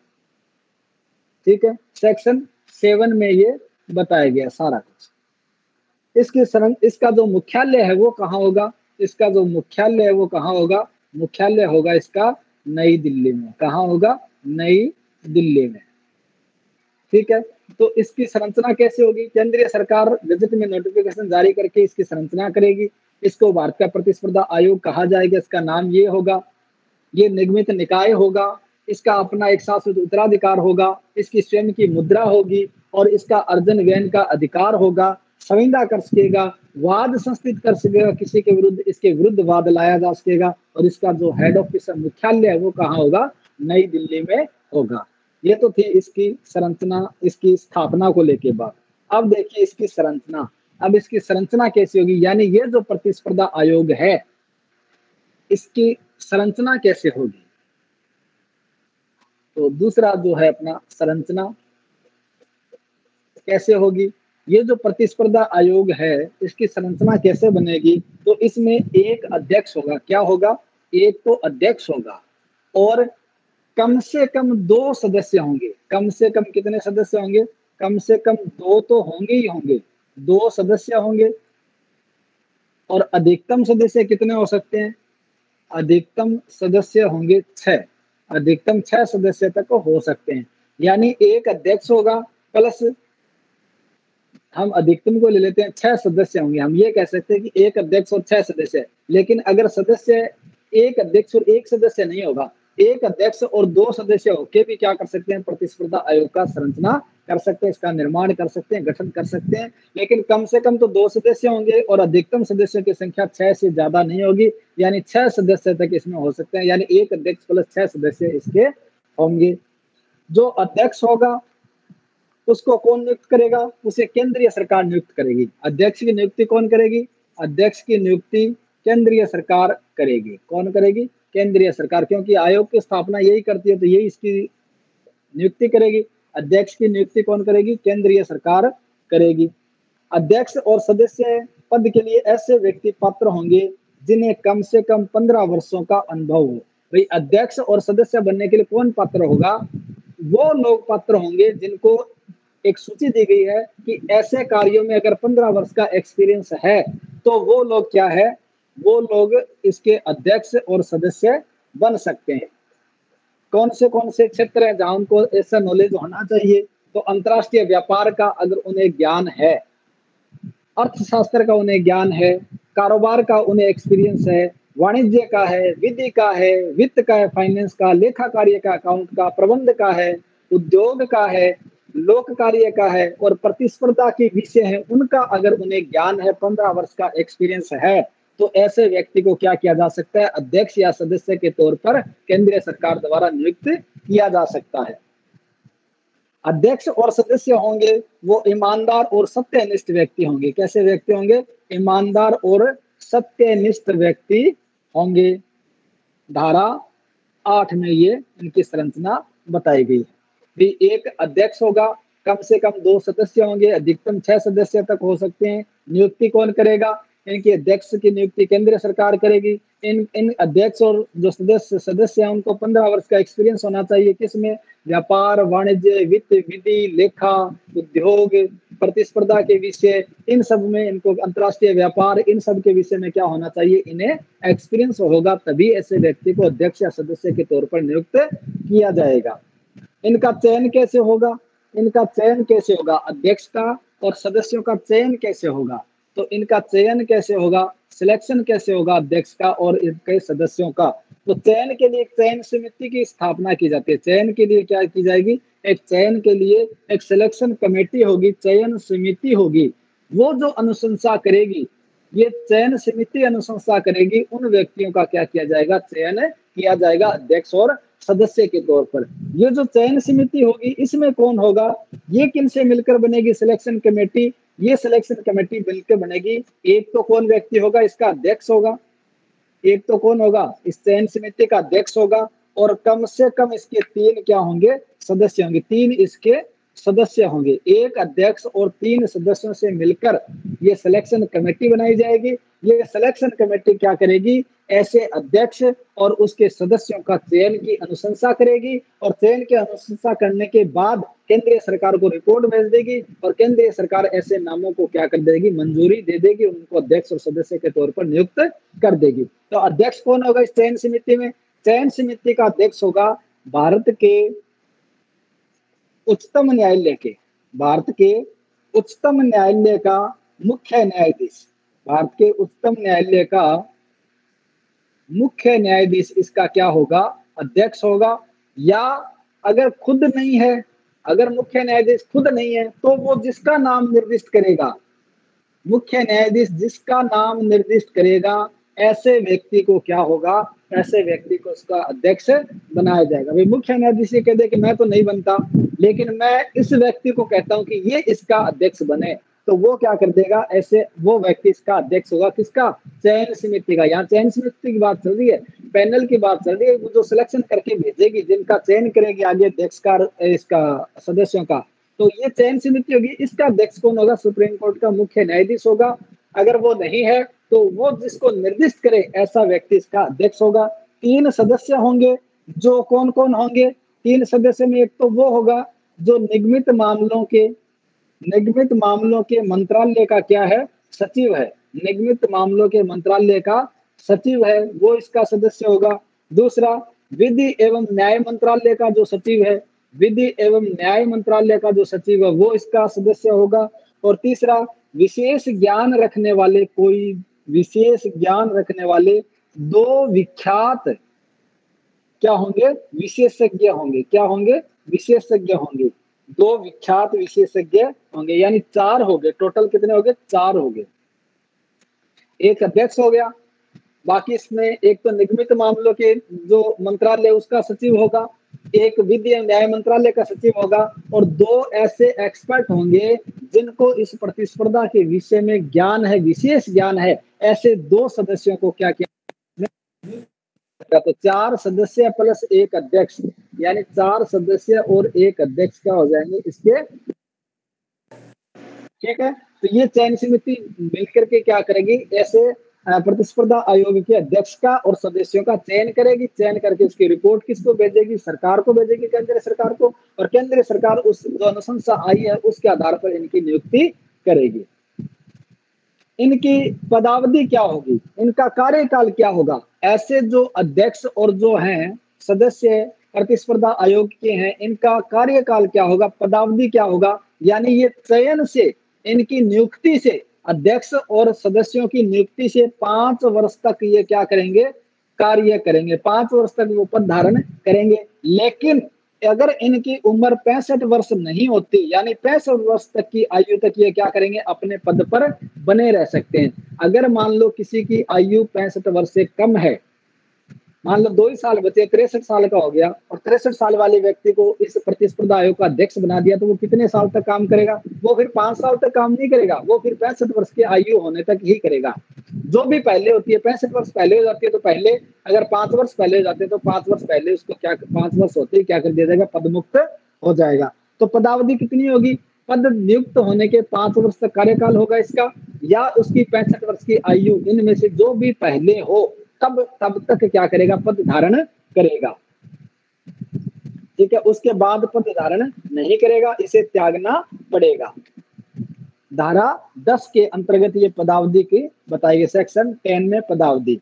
ठीक है, सेक्शन 7 में ये बताया गया सारा कुछ। इसका जो मुख्यालय है वो कहाँ होगा, इसका जो मुख्यालय है वो कहाँ होगा, मुख्यालय होगा इसका नई दिल्ली में। कहाँ होगा, नई दिल्ली में। ठीक है, तो इसकी संरचना कैसे होगी, केंद्रीय सरकार गजट में नोटिफिकेशन जारी करके इसकी संरचना करेगी। इसको भारतीय प्रतिस्पर्धा आयोग कहा जाएगा, इसका नाम ये होगा, ये निगमित निकाय होगा, इसका अपना एक शाश्वत उत्तराधिकार होगा, इसकी स्वयं की मुद्रा होगी और इसका अर्जन व्ययन का अधिकार होगा, संविदा कर सकेगा, वाद संस्थित कर सकेगा, किसी के विरुद्ध, इसके विरुद्ध वाद लाया जा सकेगा। और इसका जो हेड ऑफिस मुख्यालय है वो कहाँ होगा, नई दिल्ली में होगा। ये तो थी इसकी संरचना, इसकी स्थापना को लेके बात। अब देखिए इसकी संरचना, अब इसकी संरचना कैसी होगी, यानी ये जो प्रतिस्पर्धा आयोग है इसकी संरचना कैसे होगी। तो दूसरा जो है अपना संरचना कैसे होगी, ये जो प्रतिस्पर्धा आयोग है इसकी संरचना कैसे बनेगी, तो इसमें एक अध्यक्ष होगा। क्या होगा, एक तो अध्यक्ष होगा और कम से कम 2 सदस्य होंगे। कम से कम कितने सदस्य होंगे, कम से कम 2 तो होंगे ही होंगे, 2 सदस्य होंगे। और अधिकतम सदस्य कितने हो सकते हैं, अधिकतम सदस्य होंगे 6, अधिकतम 6 सदस्य तक हो सकते हैं। यानी एक अध्यक्ष होगा प्लस, हम अधिकतम को ले लेते हैं 6 सदस्य होंगे। हम ये कह सकते हैं कि एक अध्यक्ष और 6 सदस्य। लेकिन अगर सदस्य एक अध्यक्ष और एक सदस्य नहीं होगा, एक अध्यक्ष और 2 सदस्य होके भी क्या कर सकते हैं, प्रतिस्पर्धा आयोग का संरचना कर सकते हैं, इसका निर्माण कर सकते हैं, गठन कर सकते हैं। लेकिन कम से कम तो 2 सदस्य होंगे और अधिकतम सदस्यों की संख्या 6 से ज्यादा नहीं होगी, यानी 6 सदस्य तक इसमें हो सकते हैं। यानी एक अध्यक्ष प्लस 6 सदस्य इसके होंगे। जो अध्यक्ष होगा उसको कौन नियुक्त करेगा, उसे केंद्रीय सरकार नियुक्त करेगी। अध्यक्ष की नियुक्ति कौन करेगी, अध्यक्ष की नियुक्ति केंद्रीय सरकार करेगी। कौन करेगी, केंद्रीय सरकार, क्योंकि आयोग की स्थापना यही करती है तो यही इसकी नियुक्ति करेगी। अध्यक्ष की नियुक्ति कौन करेगी, केंद्रीय सरकार करेगी। अध्यक्ष और सदस्य पद के लिए ऐसे व्यक्ति पात्र होंगे जिन्हें कम से कम 15 वर्षों का अनुभव हो। भाई अध्यक्ष और सदस्य बनने के लिए कौन पात्र होगा, वो लोग पात्र होंगे जिनको एक सूची दी गई है कि ऐसे कार्यों में अगर 15 वर्ष का एक्सपीरियंस है तो वो लोग क्या है, वो लोग इसके अध्यक्ष और सदस्य बन सकते हैं। कौन से क्षेत्र है जहां उनको ऐसा नॉलेज होना चाहिए, तो अंतरराष्ट्रीय व्यापार का अगर उन्हें ज्ञान है, अर्थशास्त्र का उन्हें ज्ञान है, कारोबार का उन्हें एक्सपीरियंस है, वाणिज्य का है, विधि का है, वित्त का है, फाइनेंस का, लेखा कार्य का, अकाउंट का, प्रबंध का है, उद्योग का है, लोक कार्य का है और प्रतिस्पर्धा के विषय है, उनका अगर उन्हें ज्ञान है, 15 वर्ष का एक्सपीरियंस है, तो ऐसे व्यक्ति को क्या किया जा सकता है, अध्यक्ष या सदस्य के तौर पर केंद्रीय सरकार द्वारा नियुक्त किया जा सकता है। अध्यक्ष और सदस्य होंगे वो ईमानदार और सत्यनिष्ठ व्यक्ति होंगे। कैसे व्यक्ति होंगे, ईमानदार और सत्यनिष्ठ व्यक्ति होंगे। धारा 8 में ये इनकी संरचना बताई गई है। भी एक अध्यक्ष होगा, कम से कम 2 सदस्य होंगे, अधिकतम 6 सदस्य तक हो सकते हैं। नियुक्ति कौन करेगा, इनकी अध्यक्ष की नियुक्ति केंद्र सरकार करेगी। इन अध्यक्ष और जो सदस्य हैं उनको 15 वर्ष का एक्सपीरियंस होना चाहिए। किसमें? व्यापार, वाणिज्य, वित्त, विधि, लेखा, उद्योग, प्रतिस्पर्धा के विषय, इन सब में इनको, अंतर्राष्ट्रीय व्यापार, इन सब के विषय में क्या होना चाहिए? इन्हें एक्सपीरियंस होगा, तभी ऐसे व्यक्ति को अध्यक्ष या सदस्य के तौर पर नियुक्त किया जाएगा। इनका चयन कैसे होगा? इनका चयन कैसे होगा? अध्यक्ष का और सदस्यों का चयन कैसे होगा? तो इनका चयन कैसे होगा? सिलेक्शन कैसे होगा अध्यक्ष का और इनके सदस्यों का? तो चयन के लिए एक चयन समिति की स्थापना की जाती है। चयन के लिए क्या की जाएगी? एक चयन के लिए एक सिलेक्शन कमेटी होगी, चयन समिति होगी। वो जो अनुशंसा करेगी, ये चयन समिति अनुशंसा करेगी, उन व्यक्तियों का क्या किया जाएगा? चयन किया जाएगा अध्यक्ष और सदस्य के तौर पर। ये जो चयन समिति होगी, इसमें कौन होगा? ये किनसे मिलकर बनेगी? Selection committee. ये सिलेक्शन कमेटी मिलकर बनेगी। एक तो कौन व्यक्ति होगा? इसका अध्यक्ष होगा। एक तो कौन होगा? इस चयन समिति का अध्यक्ष होगा, और कम से कम इसके 3 क्या होंगे? सदस्य होंगे। 3 इसके सदस्य होंगे। एक अध्यक्ष और 3 सदस्यों से मिलकर ये सिलेक्शन कमेटी बनाई जाएगी। ये सिलेक्शन कमेटी क्या करेगी? ऐसे अध्यक्ष और उसके सदस्यों का चयन की अनुशंसा करेगी, और चयन की अनुशंसा करने के बाद केंद्रीय सरकार को रिपोर्ट भेज देगी, और केंद्रीय सरकार ऐसे नामों को क्या कर देगी? मंजूरी दे देगी, उनको अध्यक्ष और सदस्य के तौर पर नियुक्त कर देगी। तो अध्यक्ष कौन होगा इस चयन समिति में? चयन समिति का अध्यक्ष होगा भारत के उच्चतम न्यायालय के, भारत के उच्चतम न्यायालय का मुख्य न्यायाधीश। भारत के उच्चतम न्यायालय का मुख्य न्यायाधीश इसका क्या होगा? अध्यक्ष होगा। या अगर खुद नहीं है, अगर मुख्य न्यायाधीश खुद नहीं है, तो वो जिसका नाम निर्दिष्ट करेगा, मुख्य न्यायाधीश जिसका नाम निर्दिष्ट करेगा, ऐसे व्यक्ति को क्या होगा? ऐसे व्यक्ति को उसका अध्यक्ष बनाया जाएगा। भाई मुख्य न्यायाधीश ये कह दे कि मैं तो नहीं बनता, लेकिन मैं इस व्यक्ति को कहता हूं कि ये इसका अध्यक्ष बने, तो वो क्या कर देगा? ऐसे वो व्यक्ति इसका अध्यक्ष होगा। किसका? चयन समिति का। यहाँ चयन समिति की बात चल रही है, पैनल की बात चल रही है। वो जो सिलेक्शन करके भेजेगी, जिनका चयन करेगी आगे अध्यक्ष का, इसका सदस्यों का, तो ये चयन समिति होगी। इसका अध्यक्ष कौन होगा? सुप्रीम कोर्ट का मुख्य न्यायाधीश होगा। अगर वो नहीं है तो वो जिसको निर्दिष्ट करे, ऐसा व्यक्ति इसका अध्यक्ष होगा। 3 सदस्य होंगे, जो कौन कौन होंगे? 3 सदस्य में एक तो वो होगा जो निगमित मामलों के मंत्रालय का क्या है? सचिव है। निगमित मामलों के मंत्रालय का सचिव है, वो इसका सदस्य होगा। दूसरा, विधि एवं न्याय मंत्रालय का जो सचिव है, विधि एवं न्याय मंत्रालय का जो सचिव है, वो इसका सदस्य होगा। और तीसरा, विशेष ज्ञान रखने वाले 2 विख्यात क्या होंगे? विशेषज्ञ होंगे। क्या होंगे? विशेषज्ञ होंगे। 2 विख्यात विशेषज्ञ होंगे, यानी 4 हो गए। टोटल कितने हो गए? 4 हो गए। एक अध्यक्ष हो गया, बाकी इसमें एक तो निगमित मामलों के जो मंत्रालय उसका सचिव होगा, एक विधि एवं न्याय मंत्रालय का सचिव होगा, और 2 ऐसे एक्सपर्ट होंगे जिनको इस प्रतिस्पर्धा के विषय में ज्ञान है, विशेष ज्ञान है। ऐसे 2 सदस्यों को क्या किया? तो 4 सदस्य प्लस 1 अध्यक्ष, यानी 4 सदस्य और 1 अध्यक्ष क्या हो जाएंगे इसके? ठीक है। तो ये चयन समिति मिलकर के क्या करेगी? ऐसे प्रतिस्पर्धा आयोग के अध्यक्ष का और सदस्यों का चयन करेगी। चयन करके उसकी रिपोर्ट किसको भेजेगी? सरकार को भेजेगी, केंद्र सरकार को, और केंद्र सरकार उस जो अनुशंसा आई है उसके आधार पर इनकी नियुक्ति करेगी। इनकी पदावधि क्या होगी? इनका कार्यकाल क्या होगा? ऐसे जो अध्यक्ष और जो हैं सदस्य प्रतिस्पर्धा आयोग के हैं, इनका कार्यकाल क्या होगा? पदावधि क्या होगा? यानी ये चयन से, इनकी नियुक्ति से, अध्यक्ष और सदस्यों की नियुक्ति से 5 वर्ष तक ये क्या करेंगे? कार्य करेंगे। 5 वर्ष तक वो पद धारण करेंगे। लेकिन अगर इनकी उम्र 65 वर्ष नहीं होती, यानी 65 वर्ष तक की आयु तक ये क्या करेंगे? अपने पद पर बने रह सकते हैं। अगर मान लो किसी की आयु 65 वर्ष से कम है, मान लो 2 ही साल बचे, 63 साल का हो गया, और 63 साल वाले व्यक्ति को इस प्रतिस्पर्धा आयोग का अध्यक्ष बना दिया, तो वो कितने साल तक काम करेगा? वो फिर 5 साल तक काम नहीं करेगा, वो फिर 65 वर्ष की आयु होने तक ही करेगा। जो भी पहले होती है, 65 वर्ष पहले हो जाती है, तो पहले अगर 5 वर्ष पहले हो जाते हैं तो 5 वर्ष पहले उसको क्या, 5 वर्ष होते ही क्या कर दिया जाएगा? पदमुक्त हो जाएगा। तो पदावधि कितनी होगी? पद नियुक्त होने के 5 वर्ष तक कार्यकाल होगा इसका, या उसकी 65 वर्ष की आयु, इनमें से जो भी पहले हो तब तक क्या करेगा, पद धारण करेगा। ठीक है, उसके बाद पद धारण नहीं करेगा, इसे त्यागना पड़ेगा। धारा 10 के अंतर्गत ये पदावधि की बताई गई, सेक्शन 10 में पदावधि।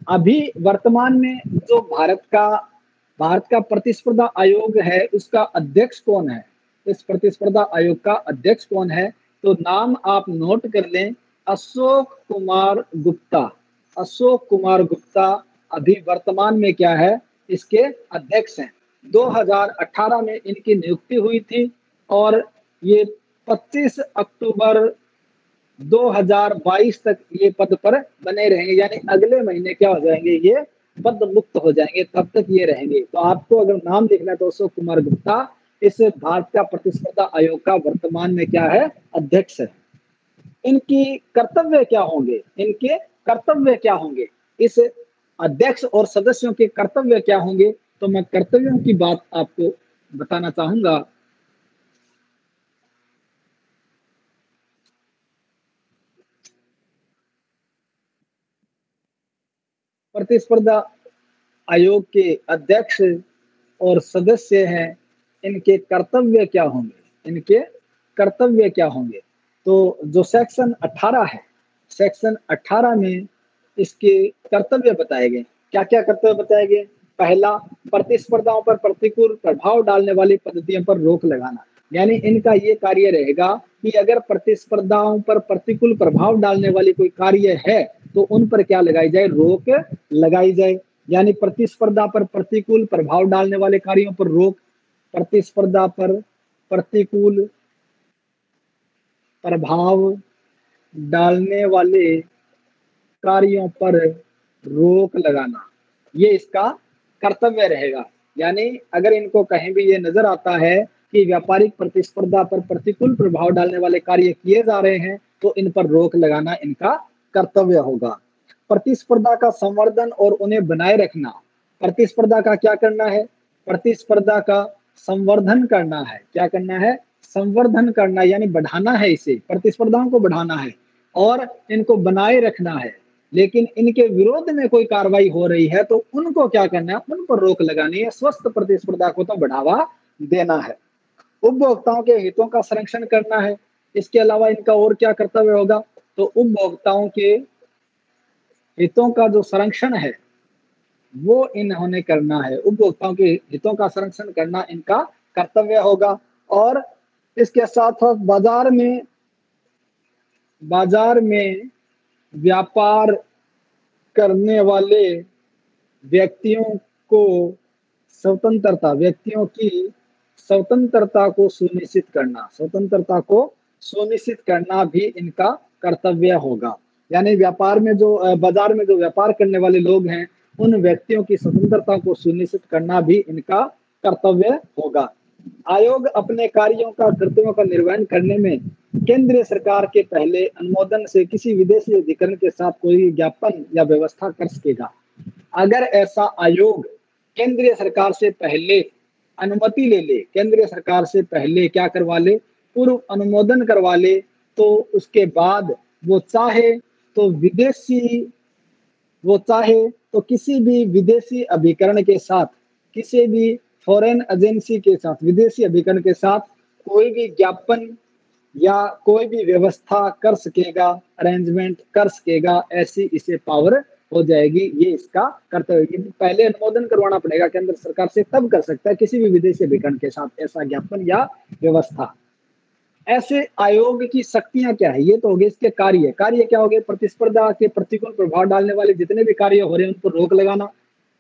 अभी वर्तमान में जो भारत का प्रतिस्पर्धा आयोग है, उसका अध्यक्ष कौन है? इस प्रतिस्पर्धा आयोग का अध्यक्ष कौन है? तो नाम आप नोट कर लें, अशोक कुमार गुप्ता। अशोक कुमार गुप्ता अभी वर्तमान में क्या है, इसके अध्यक्ष हैं। 2018 में इनकी नियुक्ति हुई थी और ये 25 अक्टूबर 2022 तक ये पद पर बने रहेंगे, यानी अगले महीने क्या हो जाएंगे, ये पद मुक्त हो जाएंगे, तब तक ये रहेंगे। तो आपको अगर नाम देखना है तो अशोक कुमार गुप्ता इस भारत का प्रतिस्पर्धा आयोग का वर्तमान में क्या है, अध्यक्ष है। इनकी कर्तव्य क्या होंगे, इनके कर्तव्य क्या होंगे, इस अध्यक्ष और सदस्यों के कर्तव्य क्या होंगे, तो मैं कर्तव्यों की बात आपको बताना चाहूंगा। प्रतिस्पर्धा आयोग के अध्यक्ष और सदस्य हैं, इनके कर्तव्य क्या होंगे, इनके कर्तव्य क्या होंगे। तो जो सेक्शन 18 है, सेक्शन 18 में इसके कर्तव्य बताए गए। क्या क्या कर्तव्य बताए गए? पहला, प्रतिस्पर्धाओं पर प्रतिकूल प्रभाव डालने वाली पद्धतियों पर रोक लगाना, यानी इनका ये कार्य रहेगा कि अगर प्रतिस्पर्धाओं पर प्रतिकूल प्रभाव डालने वाली कोई कार्य है तो उन पर क्या लगाई जाए, रोक लगाई जाए। यानी प्रतिस्पर्धा पर प्रतिकूल प्रभाव डालने वाले कार्यों पर रोक, प्रतिस्पर्धा पर प्रतिकूल प्रभाव डालने वाले कार्यों पर रोक लगाना, ये इसका कर्तव्य रहेगा। यानी अगर इनको कहीं भी ये नजर आता है कि व्यापारिक प्रतिस्पर्धा पर प्रतिकूल प्रभाव डालने वाले कार्य किए जा रहे हैं तो इन पर रोक लगाना इनका कर्तव्य होगा। प्रतिस्पर्धा का संवर्धन और उन्हें बनाए रखना, प्रतिस्पर्धा का क्या करना है, प्रतिस्पर्धा का संवर्धन करना है। क्या करना है, संवर्धन करना, यानी बढ़ाना है, इसे प्रतिस्पर्धाओं को बढ़ाना है और इनको बनाए रखना है। लेकिन इनके विरोध में कोई कार्रवाई हो रही है तो उनको क्या करना है, उन पर रोक लगानी है। स्वस्थ प्रतिस्पर्धा को तो बढ़ावा देना है। उपभोक्ताओं के हितों का संरक्षण करना है। इसके अलावा इनका और क्या कर्तव्य होगा, तो उपभोक्ताओं के हितों का जो संरक्षण है वो इन्होंने करना है। उपभोक्ताओं के हितों का संरक्षण करना इनका कर्तव्य होगा। और इसके साथ साथ बाजार में व्यापार करने वाले व्यक्तियों की स्वतंत्रता को सुनिश्चित करना भी इनका कर्तव्य होगा। यानी बाजार में जो व्यापार करने वाले लोग हैं उन व्यक्तियों की स्वतंत्रता को सुनिश्चित करना भी इनका कर्तव्य होगा। आयोग अपने कार्यों का कर्तव्यों का निर्वहन करने में केंद्रीय सरकार के पहले अनुमोदन से किसी विदेशी अधिकरण के साथ कोई ज्ञापन या व्यवस्था कर सकेगा। अगर ऐसा आयोग केंद्रीय सरकार से पहले अनुमति ले, केंद्रीय सरकार से पहले क्या करवा ले, पूर्व अनुमोदन करवा ले, तो उसके बाद वो चाहे तो किसी भी विदेशी अभिकरण के साथ, किसी भी फॉरेन एजेंसी के साथ, विदेशी अभिकरण के साथ कोई भी ज्ञापन या कोई भी व्यवस्था कर सकेगा, अरेंजमेंट कर सकेगा, ऐसी इसे पावर हो जाएगी। ये इसका कर्तव्य। पहले अनुमोदन करवाना पड़ेगा केंद्र सरकार से, तब कर सकता है किसी भी विदेशी अभिकरण के साथ ऐसा ज्ञापन या व्यवस्था। ऐसे आयोग की शक्तियां क्या है, ये तो हो गए इसके कार्य क्या हो गए, प्रतिस्पर्धा के प्रतिकूल प्रभाव डालने वाले जितने भी कार्य हो रहे हैं उन पर रोक लगाना,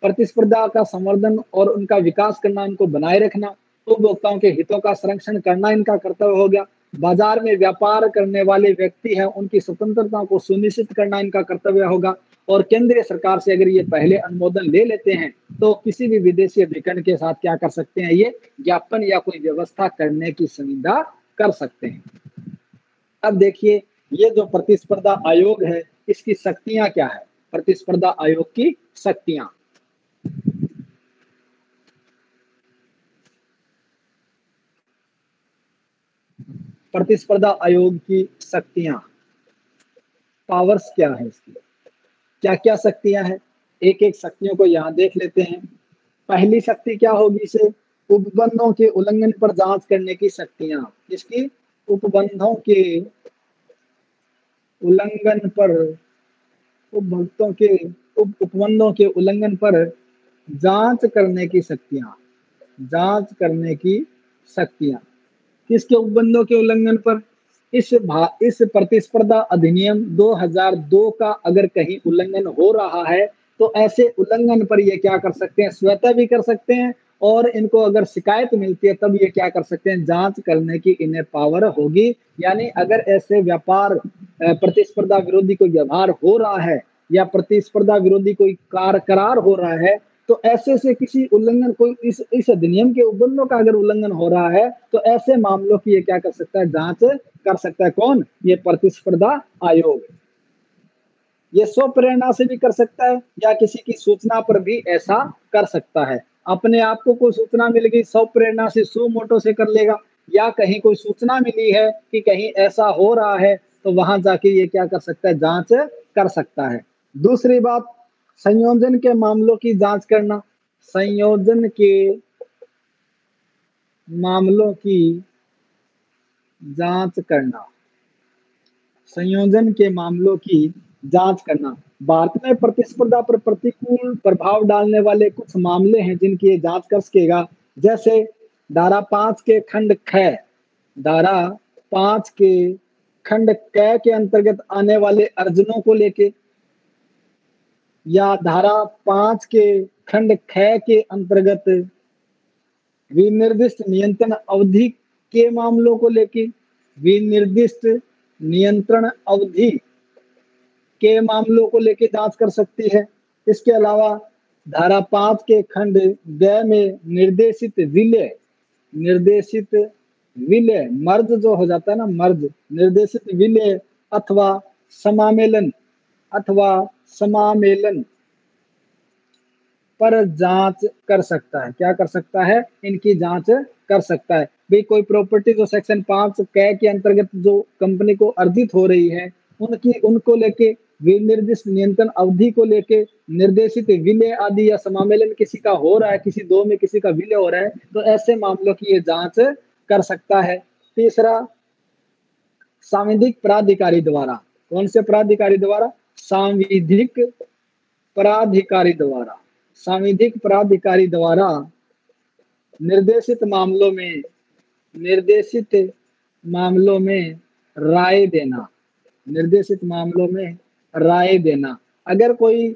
प्रतिस्पर्धा का संवर्धन और उनका विकास करना, उनको बनाए रखना, उपभोक्ताओं के हितों का संरक्षण करना इनका कर्तव्य हो गया। बाजार में व्यापार करने वाले व्यक्ति हैं उनकी स्वतंत्रता को सुनिश्चित करना इनका कर्तव्य होगा। और केंद्रीय सरकार से अगर ये पहले अनुमोदन ले लेते हैं तो किसी भी विदेशी अभिकरण के साथ क्या कर सकते हैं, ये ज्ञापन या कोई व्यवस्था करने की सुविधा कर सकते हैं। अब देखिए ये जो प्रतिस्पर्धा आयोग है इसकी शक्तियां क्या है, प्रतिस्पर्धा आयोग की शक्तियां। प्रतिस्पर्धा आयोग की शक्तियां, पावर्स क्या है इसकी, क्या क्या शक्तियां हैं, एक एक शक्तियों को यहाँ देख लेते हैं। पहली शक्ति क्या होगी, इसे उपबंधों के उल्लंघन पर जांच करने की शक्तियां। इसकी उपबंधों के उल्लंघन पर, उपभोक्तों के उपबंधों के उल्लंघन पर जांच करने की शक्तियां, जांच करने की शक्तियां। किसके उपबंधों के उल्लंघन पर, इस प्रतिस्पर्धा अधिनियम 2002 का अगर कहीं उल्लंघन हो रहा है तो ऐसे उल्लंघन पर ये क्या कर सकते हैं, स्वतः भी कर सकते हैं, और इनको अगर शिकायत मिलती है तब ये क्या कर सकते हैं, जांच करने की इन्हें पावर होगी। यानी अगर ऐसे व्यापार प्रतिस्पर्धा विरोधी कोई व्यवहार हो रहा है या प्रतिस्पर्धा विरोधी कोई करार हो रहा है, तो ऐसे से किसी उल्लंघन, कोई इस अधिनियम के उपबंधों का अगर उल्लंघन हो रहा है तो ऐसे मामलों की ये क्या कर सकता है, जांच कर सकता है। कौन, ये प्रतिस्पर्धा आयोग। ये स्व प्रेरणा से भी कर सकता है या किसी की सूचना पर भी ऐसा कर सकता है। अपने आप को कोई सूचना मिल गई, स्व प्रेरणा से सो मोटो से कर लेगा, या कहीं कोई सूचना मिली है कि कहीं ऐसा हो रहा है तो वहां जाके ये क्या कर सकता है, जांच कर सकता है। दूसरी बात, संयोजन के मामलों की जांच करना। संयोजन के मामलों की जांच करना, संयोजन के मामलों की जांच करना। भारत में प्रतिस्पर्धा पर प्रतिकूल प्रभाव डालने वाले कुछ मामले हैं जिनकी ये जांच कर सकेगा। जैसे धारा 5 के खंड ख, धारा 5 के खंड क के अंतर्गत आने वाले अर्जनों को लेके, या धारा 5 के खंड ख के अंतर्गत विनिर्दिष्ट नियंत्रण अवधि के मामलों को लेके, विनिर्दिष्ट नियंत्रण अवधि के मामलों को लेके जांच कर सकती है। इसके अलावा धारा 5 के खंड ग में निर्देशित विलय, निर्देशित विलय, मर्ज जो हो जाता है ना, मर्ज, निर्देशित विलय अथवा समामेलन, अथवा समामेलन पर जांच कर सकता है। क्या कर सकता है, इनकी जांच कर सकता है। भाई कोई प्रॉपर्टी जो सेक्शन 5 क के अंतर्गत जो कंपनी को अर्जित हो रही है, उनको लेके विनिर्दिष्ट नियंत्रण अवधि को लेके निर्देशित विलय आदि या समामेलन किसी का हो रहा है, किसी दो में किसी का विलय हो रहा है, तो ऐसे मामलों की ये जांच कर सकता है। तीसरा, सांविधिक प्राधिकारी द्वारा, कौन से प्राधिकारी द्वारा, सांविधिक प्राधिकारी द्वारा, सांविधिक प्राधिकारी द्वारा निर्देशित मामलों में, निर्देशित मामलों में राय देना, निर्देशित मामलों में राय देना। अगर कोई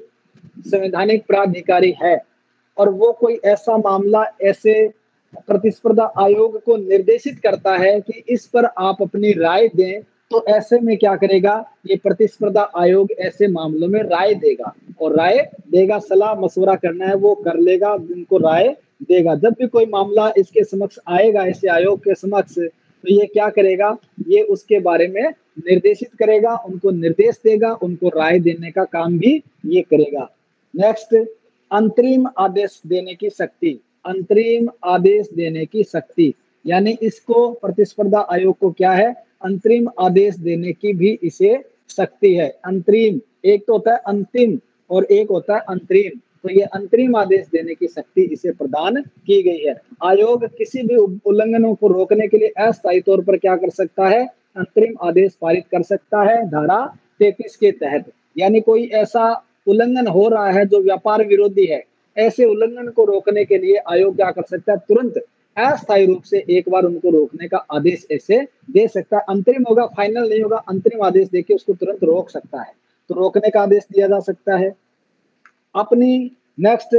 संवैधानिक प्राधिकारी है और वो कोई ऐसा मामला ऐसे प्रतिस्पर्धा आयोग को निर्देशित करता है कि इस पर आप अपनी राय दें, तो ऐसे में क्या करेगा, ये प्रतिस्पर्धा आयोग ऐसे मामलों में राय देगा, और राय देगा, सलाह मशवरा करना है वो कर लेगा, उनको राय देगा। जब भी कोई मामला इसके समक्ष आएगा, ऐसे आयोग के समक्ष, तो ये क्या करेगा, ये उसके बारे में निर्देशित करेगा, उनको निर्देश देगा, उनको राय देने का काम भी ये करेगा। नेक्स्ट, अंतरिम आदेश देने की शक्ति, अंतरिम आदेश देने की शक्ति, यानी इसको प्रतिस्पर्धा आयोग को क्या है, अंतरिम आदेश देने की भी इसे शक्ति है। अंतरिम, एक तो होता है अंतिम और एक होता है अंतरिम, तो ये अंतरिम आदेश देने की शक्ति इसे प्रदान की गई है। आयोग किसी भी उल्लंघनों को रोकने के लिए अस्थायी तौर पर क्या कर सकता है, अंतरिम आदेश पारित कर सकता है धारा 33 के तहत। यानी कोई ऐसा उल्लंघन हो रहा है जो व्यापार विरोधी है, ऐसे उल्लंघन को रोकने के लिए आयोग क्या कर सकता है, तुरंत अस्थायी रूप से एक बार उनको रोकने का आदेश ऐसे दे सकता है। अंतरिम होगा, फाइनल नहीं होगा, अंतरिम आदेश देके उसको तुरंत रोक सकता है, तो रोकने का आदेश दिया जा सकता है। अपनी नेक्स्ट,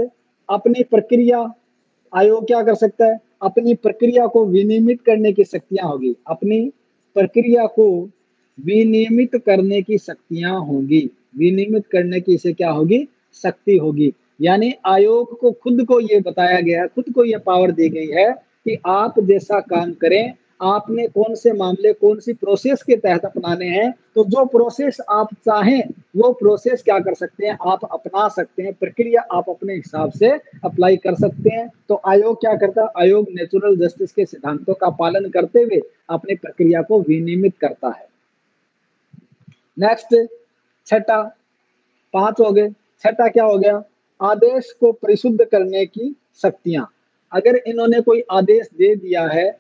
अपनी प्रक्रिया, आयोग क्या कर सकता है, अपनी प्रक्रिया को विनियमित करने की शक्तियां होगी, अपनी प्रक्रिया को विनियमित करने की शक्तियां होगी, विनियमित करने की इसे क्या होगी, शक्ति होगी। यानी आयोग को खुद को ये बताया गया है, खुद को ये पावर दी गई है कि आप जैसा काम करें, आपने कौन से मामले कौन सी प्रोसेस के तहत अपनाने हैं, तो जो प्रोसेस आप चाहें वो प्रोसेस क्या कर सकते हैं, आप अपना सकते हैं, प्रक्रिया आप अपने हिसाब से अप्लाई कर सकते हैं। तो आयोग क्या करता है, आयोग नेचुरल जस्टिस के सिद्धांतों का पालन करते हुए अपनी प्रक्रिया को विनियमित करता है। नेक्स्ट छठा, 5 हो गए, छठा क्या हो गया, आदेश को परिशुद्ध करने की शक्तियां। अगर इन्होंने कोई आदेश दे दिया है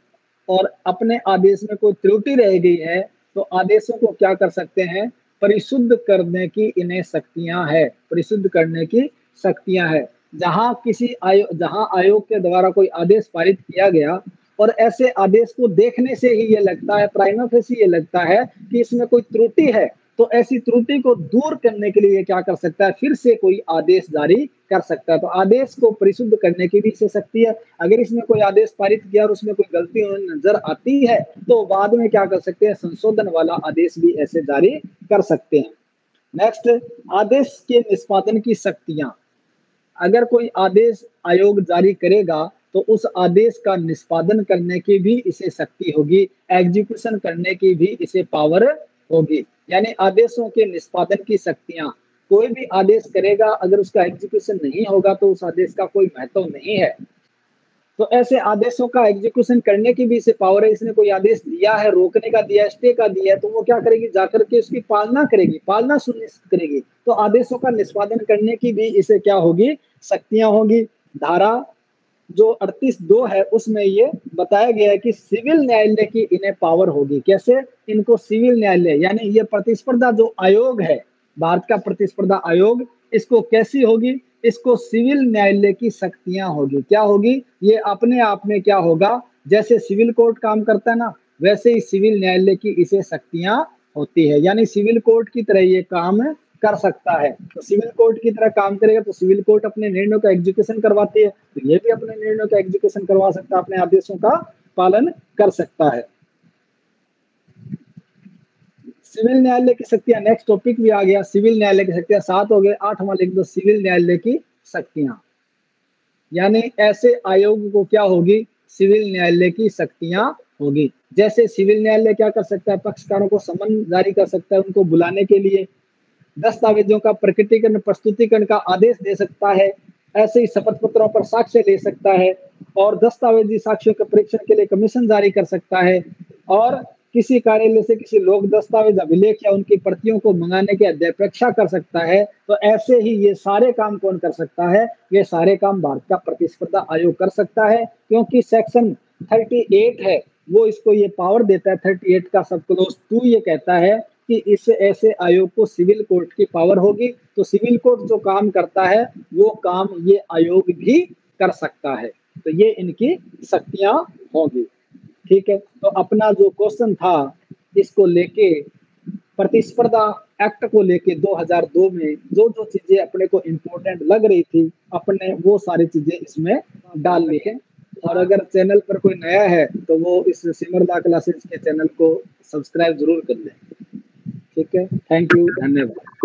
और अपने आदेश में कोई त्रुटि रह गई है तो आदेशों को क्या कर सकते हैं, परिशुद्ध करने की इन्हें शक्तियां है, परिशुद्ध करने की शक्तियां है। जहां आयोग के द्वारा कोई आदेश पारित किया गया और ऐसे आदेश को देखने से ही ये लगता है, प्राइमा फेसी ये लगता है कि इसमें कोई त्रुटि है, तो ऐसी त्रुटि को दूर करने के लिए क्या कर सकता है, फिर से कोई आदेश जारी कर सकता है। तो आदेश को परिशुद्ध करने की भी इसे शक्ति है। अगर इसमें कोई आदेश पारित किया और उसमें कोई गलती नजर आती है तो बाद में क्या कर सकते हैं, संशोधन वाला आदेश भी ऐसे जारी कर सकते हैं। नेक्स्ट, आदेश के निष्पादन की शक्तियां। अगर कोई आदेश आयोग जारी करेगा तो उस आदेश का निष्पादन करने की भी इसे शक्ति होगी, एग्जीक्यूशन करने की भी इसे पावर होगी। यानी आदेशों के निष्पादन की शक्तियां, कोई भी आदेश करेगा अगर उसका एग्जीक्यूशन नहीं होगा तो उस आदेश का कोई महत्व नहीं है। तो ऐसे आदेशों का एग्जीक्यूशन करने की भी इसे पावर है। इसने कोई आदेश दिया है, रोकने का दिया है, स्टे का दिया है, तो वो क्या करेगी, जाकर के उसकी पालना करेगी, पालना सुनिश्चित करेगी। तो आदेशों का निष्पादन करने की भी इसे क्या होगी, शक्तियां होगी। धारा जो 38(2) है उसमें ये बताया गया है कि सिविल न्यायालय की इन्हें पावर होगी। कैसे, इनको सिविल न्यायालय यानी ये प्रतिस्पर्धा जो आयोग है, भारत का प्रतिस्पर्धा आयोग, इसको कैसी होगी, इसको सिविल न्यायालय की शक्तियां होगी। क्या होगी, ये अपने आप में क्या होगा, जैसे सिविल कोर्ट काम करता है ना, वैसे ही सिविल न्यायालय की इसे शक्तियां होती है। यानी सिविल कोर्ट की तरह ये काम कर सकता है। तो सिविल कोर्ट की तरह काम करेगा तो सिविल कोर्ट अपने निर्णयों का एग्जीक्यूशन करवाती है, तो ये भी अपने निर्णयों का एग्जीक्यूशन करवा सकता है, अपने आदेशों का पालन कर सकता है। सिविल न्यायालय की शक्तियां, नेक्स्ट टॉपिक भी आ गया, सिविल न्यायालय की शक्तियां 7 हो गए। 8वां लिख दो, सिविल न्यायालय की शक्तियां। यानी ऐसे आयोग को क्या होगी, सिविल न्यायालय की शक्तियां होगी। जैसे सिविल न्यायालय क्या कर सकता है, पक्षकारों को समन जारी कर सकता है, उनको बुलाने के लिए, दस्तावेजों का प्रकटीकरण प्रस्तुतिकरण का आदेश दे सकता है, ऐसे ही शपथ पत्रों पर साक्ष्य ले सकता है और दस्तावेजी साक्ष्यों के परीक्षण के लिए कमीशन जारी कर सकता है और किसी कार्यालय से किसी लोक दस्तावेज अभिलेख या उनकी प्रतियों को मंगाने की अध्यपेक्षा कर सकता है। तो ऐसे ही ये सारे काम कौन कर सकता है, ये सारे काम भारत का प्रतिस्पर्धा आयोग कर सकता है, क्योंकि सेक्शन 38 है वो इसको ये पावर देता है। 38 का सब क्लोज 2 ये कहता है कि इस ऐसे आयोग को सिविल कोर्ट की पावर होगी। तो सिविल कोर्ट जो काम करता है वो काम ये आयोग भी कर सकता है। तो ये इनकी शक्तियां होंगी। ठीक है, तो अपना जो क्वेश्चन था इसको लेके, प्रतिस्पर्धा एक्ट को लेके 2002 में जो जो चीजें अपने को इम्पोर्टेंट लग रही थी अपने वो सारी चीजें इसमें डाल ली है। और अगर चैनल पर कोई नया है तो वो इस सिमरदा क्लासेस के चैनल को सब्सक्राइब जरूर कर लें। ठीक है, थैंक यू, धन्यवाद।